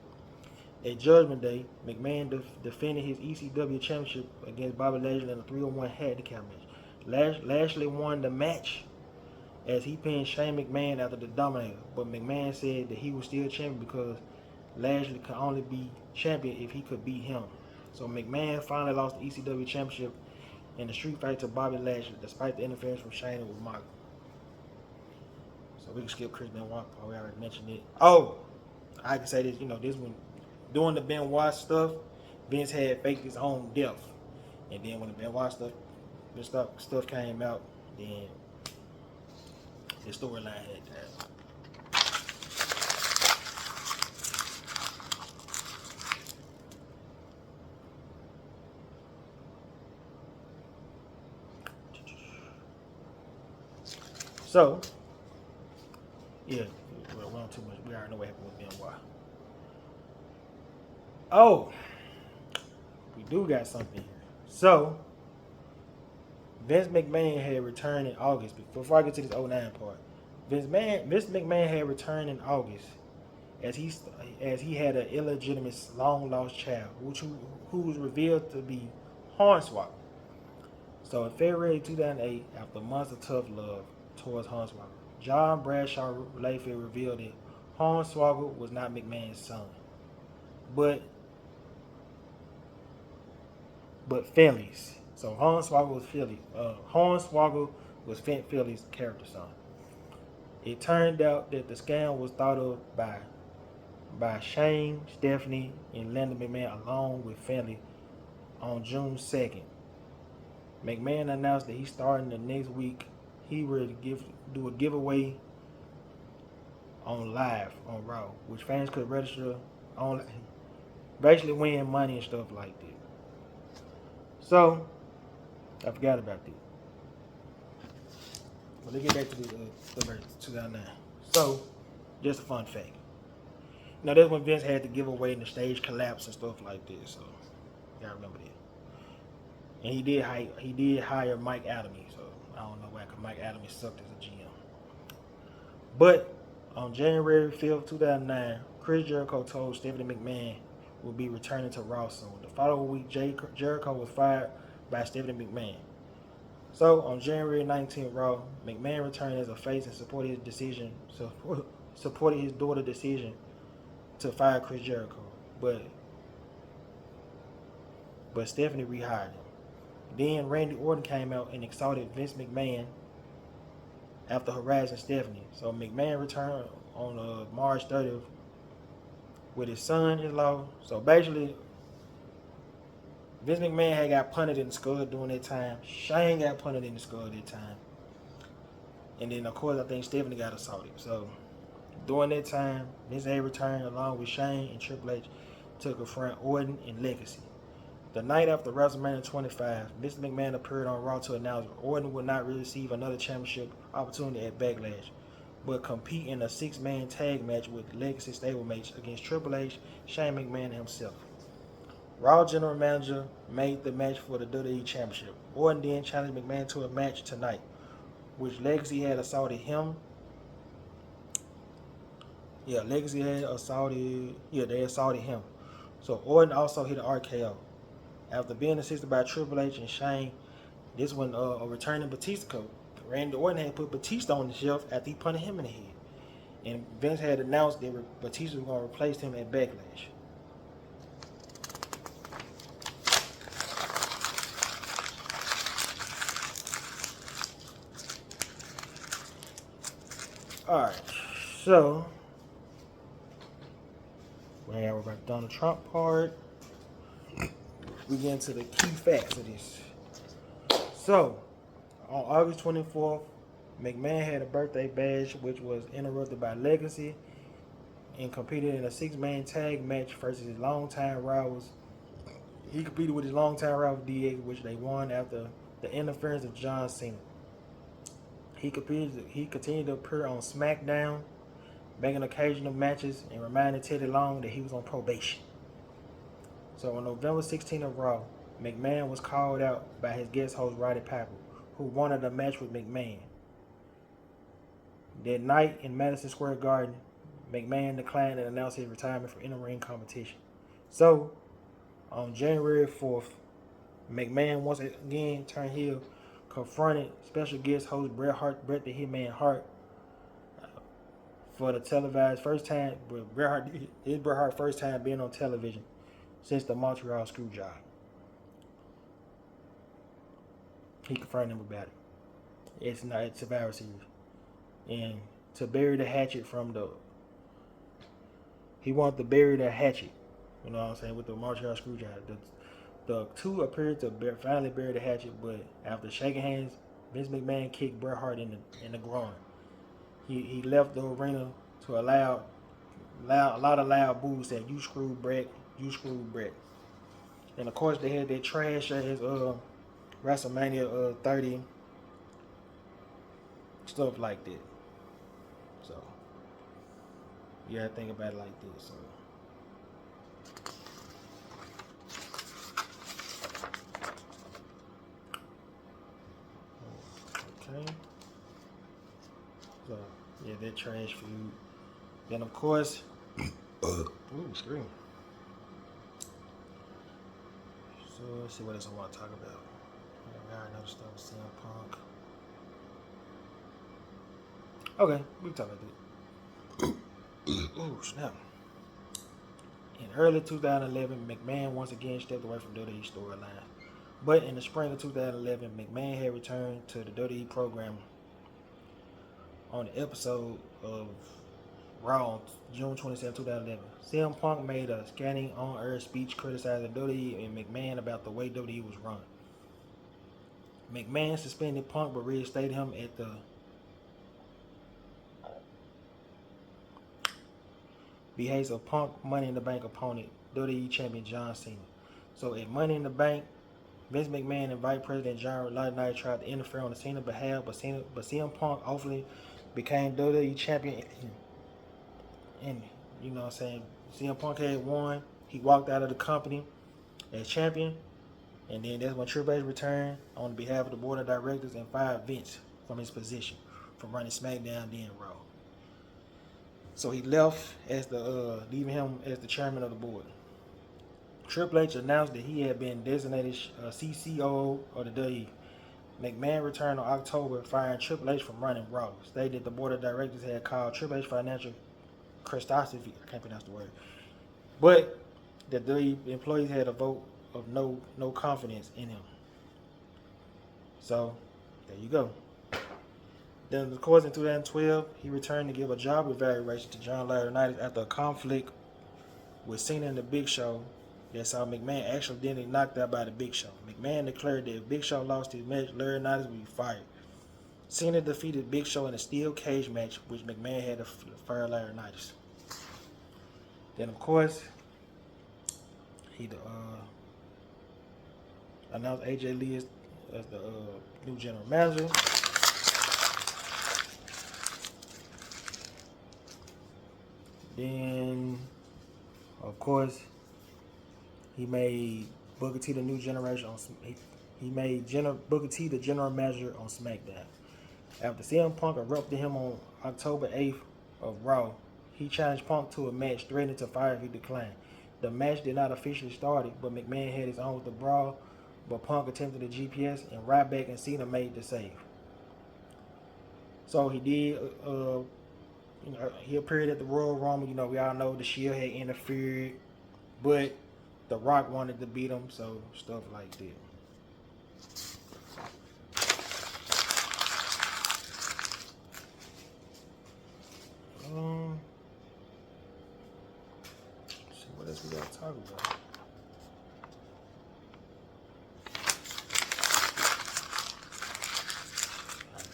at Judgment Day, McMahon defended his ECW championship against Bobby Lashley in a 3-on-1 handicap match. Lashley won the match as he pinned Shane McMahon after the Dominator. But McMahon said that he was still champion because Lashley could only be champion if he could beat him. So McMahon finally lost the ECW championship in the street fight to Bobby Lashley, despite the interference from Shane and Umaga. So we can skip Chris Benoit. We already mentioned it. Oh, I can say this. This one doing the Benoit stuff, Vince had faked his own death, and then when the Benoit stuff came out, then the storyline had that. So, yeah, we don't too much. We already know what happened with Benoit. Oh, we do got something here. So, Vince McMahon had returned in August. Before I get to this 09 part, Vince McMahon had returned in August as he had an illegitimate, long-lost child, who was revealed to be Hornswoggle. So in February 2008, after months of tough love towards Hornswoggle, John Bradshaw Layfield revealed that Hornswoggle was not McMahon's son, but Finley's. So Hornswoggle was Finley's character son. It turned out that the scam was thought of by Shane, Stephanie, and Linda McMahon along with Finley on June 2nd. McMahon announced that he's starting the next week. He would do a giveaway on live on Raw, which fans could register on, basically win money and stuff like that. So I forgot about that. But let's get back to the 2009. So, just a fun fact. Now that's when Vince had to give away and the stage collapse and stuff like this. So, you gotta remember that. And he did hire Mike Adamy. So I don't know why, because Mike Adamy sucked as a GM. But on January 5th, 2009, Chris Jericho told Stephanie McMahon would be returning to Raw soon. The following week, Jericho was fired by Stephanie McMahon. So on January 19th, Raw, McMahon returned as a face and supported his daughter's decision to fire Chris Jericho. But Stephanie rehired him. Then Randy Orton came out and exalted Vince McMahon after harassing Stephanie. So McMahon returned on March 30th with his son-in-law. So basically, Vince McMahon had got punted in the skull during that time. Shane got punted in the skull that time. And then, of course, I think Stephanie got assaulted. So during that time, Vince had returned along with Shane and Triple H to confront Orton and Legacy. The night after WrestleMania 25, Vince McMahon appeared on Raw to announce Orton would not receive another championship opportunity at Backlash, but compete in a 6-man tag match with Legacy stablemates against Triple H, Shane McMahon, and himself. Raw General Manager made the match for the WWE Championship. Orton then challenged McMahon to a match tonight, which Legacy had assaulted him. They assaulted him. So Orton also hit an RKO. After being assisted by Triple H and Shane, this one a returning Batista coat. Randy Orton had put Batista on the shelf after he punted him in the head. And Vince had announced that Batista was going to replace him at Backlash. Alright, so we're about the Donald Trump part. We get into the key facts of this. So, on August 24th, McMahon had a birthday bash which was interrupted by Legacy and competed in a 6-man tag match versus his longtime rivals. He competed with his longtime rival DX, which they won after the interference of John Cena. He continued to appear on SmackDown, making occasional matches and reminding Teddy Long that he was on probation. So on November 16th of Raw, McMahon was called out by his guest host Roddy Piper, who wanted a match with McMahon. That night in Madison Square Garden, McMahon declined and announced his retirement from in-ring competition. So, on January 4th, McMahon once again turned heel, confronted special guest host Bret the Hitman Hart, for the televised first time. But Bret Hart's first time being on television since the Montreal screw job. He confronted him about it. It's Survivor Series, and to bury the hatchet he wanted to bury the hatchet. You know what I'm saying, with the Montreal screw job. The two appeared to finally bury the hatchet, but after shaking hands, Vince McMahon kicked Bret Hart in the groin. He left the arena to allow a lot of loud boos that you screwed Bret, you screwed Bret. And of course they had that trash ass WrestleMania 30 stuff like that. So you gotta think about it like this. So okay. So yeah, that trash food. Then of course ooh, scream. So let's see what else I want to talk about. I got another stuff with CM Punk. Okay, we can talk about that. Ooh, snap. In early 2011, McMahon once again stepped away from WWE storyline. But in the spring of 2011, McMahon had returned to the WWE program on the episode of Raw, June 27, 2011. CM Punk made a scathing on-air speech criticizing WWE and McMahon about the way WWE was run. McMahon suspended Punk but reinstated him at the behest of Punk Money in the Bank opponent, WWE champion John Cena. So at Money in the Bank, Vince McMahon and Vice President John Laurinaitis tried to interfere on the Cena behalf, but CM Punk ultimately became WWE champion. And you know what I'm saying, CM Punk had won. He walked out of the company as champion. And then that's when Triple H returned on behalf of the board of directors and fired Vince from his position from running SmackDown, then Raw. So he left as leaving him as the chairman of the board. Triple H announced that he had been designated CCO of the WWE. McMahon returned on October, firing Triple H from running Raw. Stated that the board of directors had called Triple H financial catastrophe. I can't pronounce the word, but that the employees had a vote of no confidence in him. So there you go. Then of course in 2012 he returned to give a job evaluation to John Laurinaitis after a conflict with Cena and the Big Show that saw McMahon accidentally knocked out by the Big Show. McMahon declared that if Big Show lost his match, Laurinaitis would be fired. Cena defeated Big Show in a steel cage match, which McMahon had to fire Laurinaitis. Then of course he announced AJ Lee as the new general manager. Then, of course, he made Booker T the new generation on. He made Booker T the general manager on SmackDown. After CM Punk erupted him on October 8th of Raw, he challenged Punk to a match, threatening to fire if he declined. The match did not officially start, but McMahon had his own with the brawl, but Punk attempted the GPS, and Ryback and Cena made the save. So he did. He appeared at the Royal Rumble. We all know the Shield had interfered, but The Rock wanted to beat him, so stuff like that. Let's see what else we gotta talk about.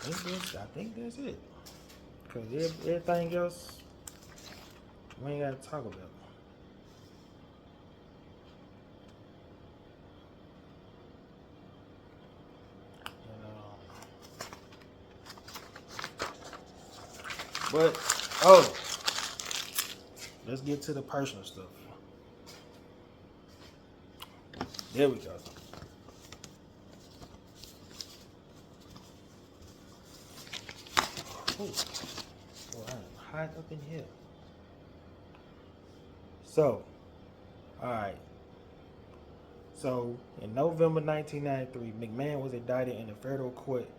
I think that's it. Cause everything else we ain't gotta talk about. But let's get to the personal stuff. There we go. Ooh. I'm hot up in here. So, alright. So, in November 1993, McMahon was indicted in the federal court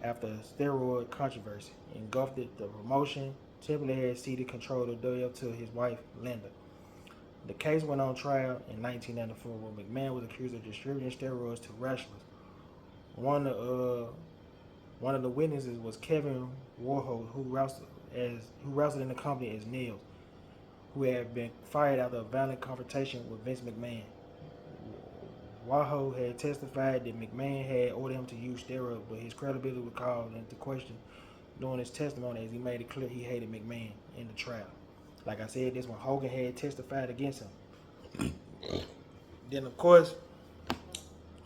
after a steroid controversy engulfed the promotion. Temple had ceded control of WWF to his wife, Linda. The case went on trial in 1994, where McMahon was accused of distributing steroids to wrestlers. One of the witnesses was Kevin Warhol, who wrestled in the company as Nails, who had been fired after a violent confrontation with Vince McMahon. Warhol had testified that McMahon had ordered him to use steroids, but his credibility was called into question during his testimony, as he made it clear he hated McMahon in the trial. Like I said, this one Hogan had testified against him. Then, of course,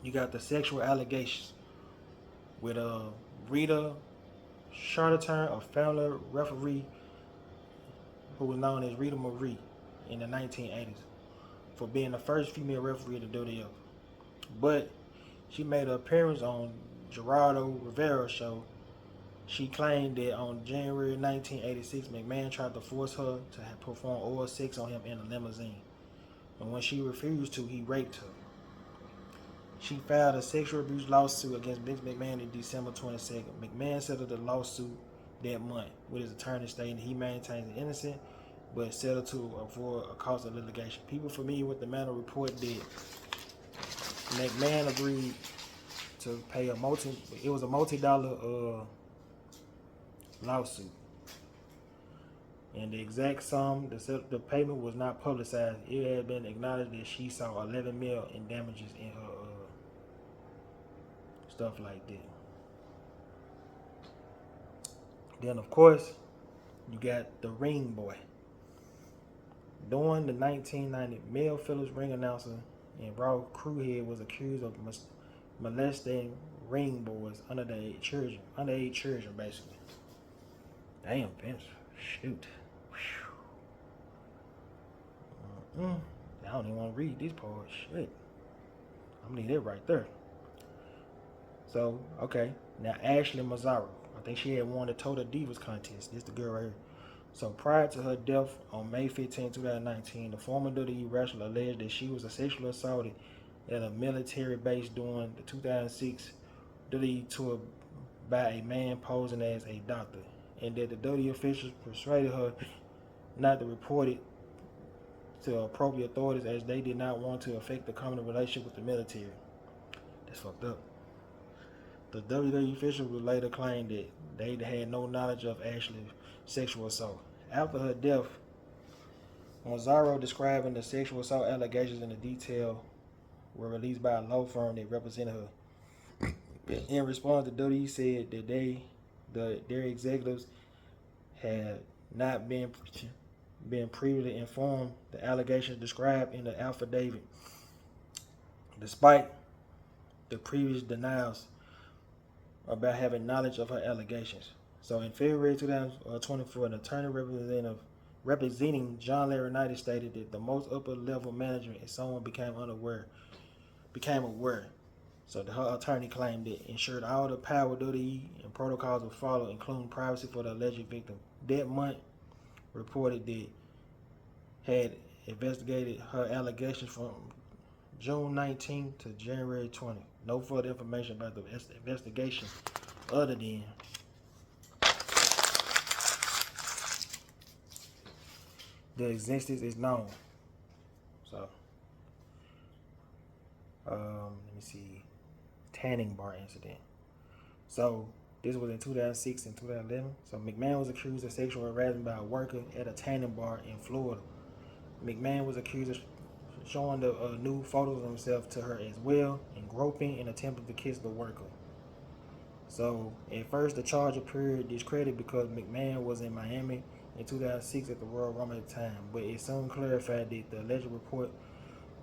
you got the sexual allegations with Rita Charlatan, a family referee who was known as Rita Marie in the 1980s, for being the first female referee to do WWF. But she made an appearance on Gerardo Rivera's show. She claimed that on January 1986, McMahon tried to force her to perform oral sex on him in a limousine. And when she refused to, he raped her. She filed a sexual abuse lawsuit against Vince McMahon in December 22nd. McMahon settled the lawsuit that month, with his attorney stating he maintains his innocent, but settled to avoid a cost of litigation. People familiar with the matter report that McMahon agreed to pay a multi-dollar lawsuit, and the exact sum, the payment was not publicized. It had been acknowledged that she saw $11 million in damages in her stuff like that. Then, of course, you got the Ring Boy. During the 1990, Mel Phillips, ring announcer and Raw crewhead, was accused of molesting ring boys, underage children, basically. Damn, Vince. Shoot. I don't even want to read these parts. Shit. I'm gonna need it right there. So, okay. Now, Ashley Mazzaro. I think she had won the Total Divas contest. This is the girl right here. So, prior to her death on May 15, 2019, the former WWE wrestler alleged that she was sexually assaulted at a military base during the 2006 WWE tour by a man posing as a doctor, and that the WWE officials persuaded her not to report it to appropriate authorities, as they did not want to affect the company relationship with the military. That's fucked up. The WWE officials would later claim that they had no knowledge of Ashley's sexual assault. After her death, Mazzaro, describing the sexual assault allegations in detail, were released by a law firm that represented her. In response, the WWE said that their executives had not been previously informed the allegations described in the affidavit, despite the previous denials about having knowledge of her allegations. So in February 2024, an attorney representing John Laurinaitis stated that the most upper level management, if someone became aware. So her attorney claimed that ensured all the power, duty, and protocols were followed, including privacy for the alleged victim. That month reported that had investigated her allegations from June 19 to January 20. No further information about the investigation other than the existence is known. So, let me see. Tanning bar incident. So, this was in 2006 and 2011. So, McMahon was accused of sexual harassment by a worker at a tanning bar in Florida. McMahon was accused of showing the nude photos of himself to her as well, and groping and attempting to kiss the worker. So, at first, the charge appeared discredited because McMahon was in Miami in 2006 at the Royal Rumble at the time, but it soon clarified that the alleged report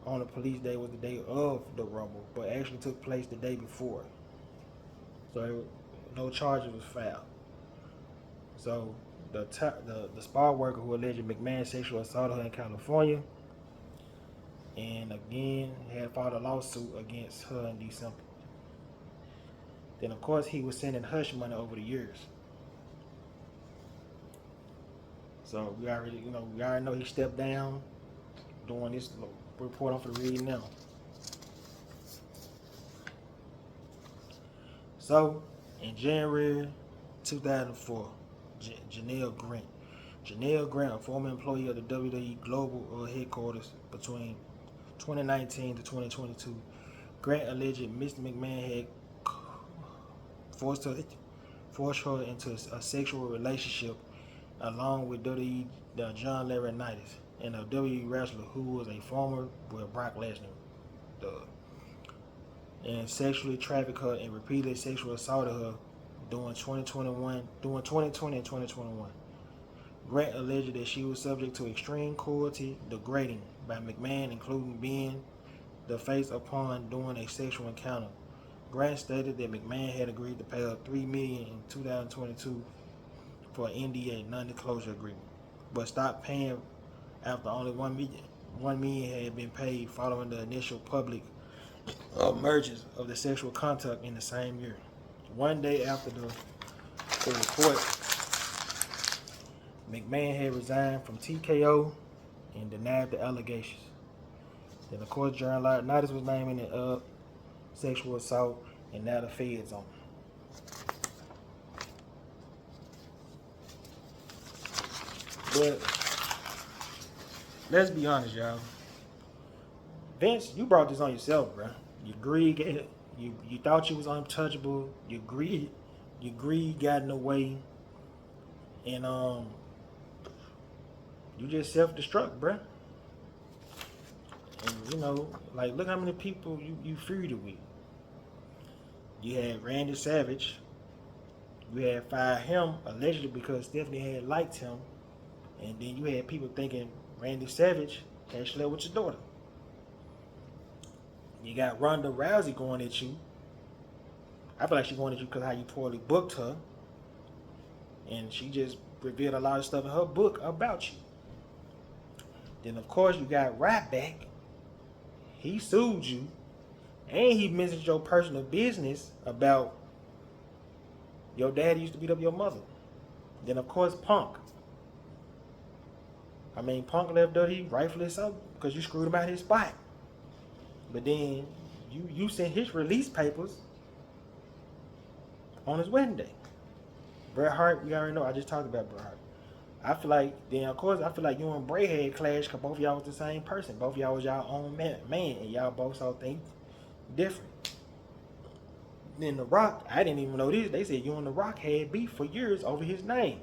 on the police day was the day of the Rumble, but actually took place the day before. So, no charges was filed. So, the spa worker who alleged McMahon sexually assaulted her in California, and again had filed a lawsuit against her in December. Then, of course, he was sending hush money over the years. So we already know he stepped down doing this report I'm for reading now. So, in January 2004, Janelle Grant. Janelle Grant, a former employee of the WWE Global headquarters between 2019 to 2022, Grant alleged Mr. McMahon had forced her into a sexual relationship along with WWE John Laurinaitis and a WWE wrestler who was a former with Brock Lesnar, and sexually trafficked her and repeatedly sexually assaulted her during 2020 and 2021. Grant alleged that she was subject to extreme cruelty, degrading by McMahon, including being the face upon during a sexual encounter. Grant stated that McMahon had agreed to pay her $3 million in 2022 for an NDA, non-disclosure agreement, but stopped paying after only $1 million had been paid following the initial public emergence of the sexual contact in the same year. One day after the report, McMahon had resigned from TKO and denied the allegations. Then, of course, John Laurinaitis was naming it sexual assault, and now the feds on him. But let's be honest, y'all. Vince, you brought this on yourself, bro. You greed, you thought you was untouchable. Your greed got in the way, and you just self-destruct, bro. And like, look how many people you feuded with. You had Randy Savage. You had fired him allegedly because Stephanie had liked him, and then you had people thinking Randy Savage had slept with your daughter. You got Ronda Rousey going at you. I feel like she's going at you because how you poorly booked her, and she just revealed a lot of stuff in her book about you. Then, of course, you got Ryback. He sued you, and he mentioned your personal business about your daddy used to beat up your mother. Then, of course, Punk. I mean, Punk left dirty, rightfully so, because you screwed him out his spot. But then you sent his release papers on his wedding day. Bret Hart, we already know. I just talked about Bret Hart. I feel like, then of course, I feel like you and Bray had clashed because both of y'all was the same person. Both of y'all was y'all own man, and y'all both saw things different. Then The Rock, I didn't even know this. They said you and The Rock had beef for years over his name.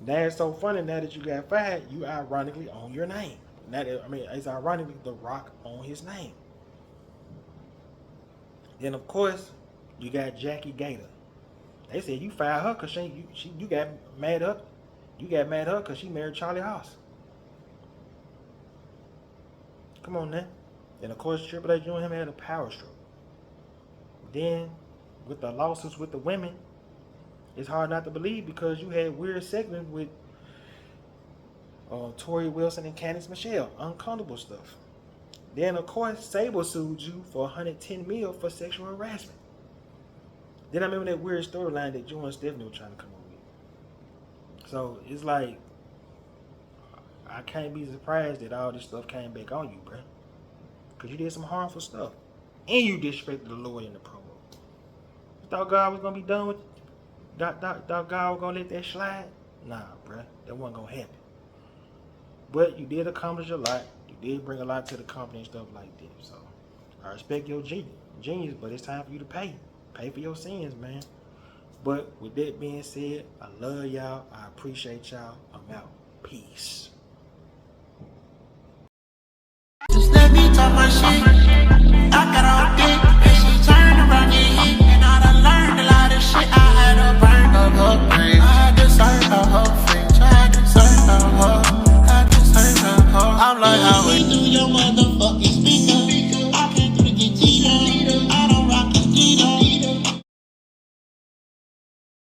That's so funny. Now that you got fired, you ironically own your name. It's ironically The Rock on his name. Then of course, you got Jackie Gator. They said you fired her because you got mad at her. You got mad at her because she married Charlie Haas. Come on now. Then of course, Triple H, you and him had a power struggle. Then with the lawsuits with the women, it's hard not to believe because you had weird segments with Tori Wilson and Candice Michelle, uncomfortable stuff. Then of course, Sable sued you for $110 million for sexual harassment. Then I remember that weird storyline that you and Stephanie were trying to come up with. So it's like, I can't be surprised that all this stuff came back on you, bro. Because you did some harmful stuff. And you disrespected the Lord in the promo. You thought God was going to be done with it? Thought God was going to let that slide? Nah, bro. That wasn't going to happen. But you did accomplish a lot. You did bring a lot to the company and stuff like that. So I respect your genius, but it's time for you to pay. Pay for your sins, man. But with that being said, I love y'all. I appreciate y'all. I'm out. Peace.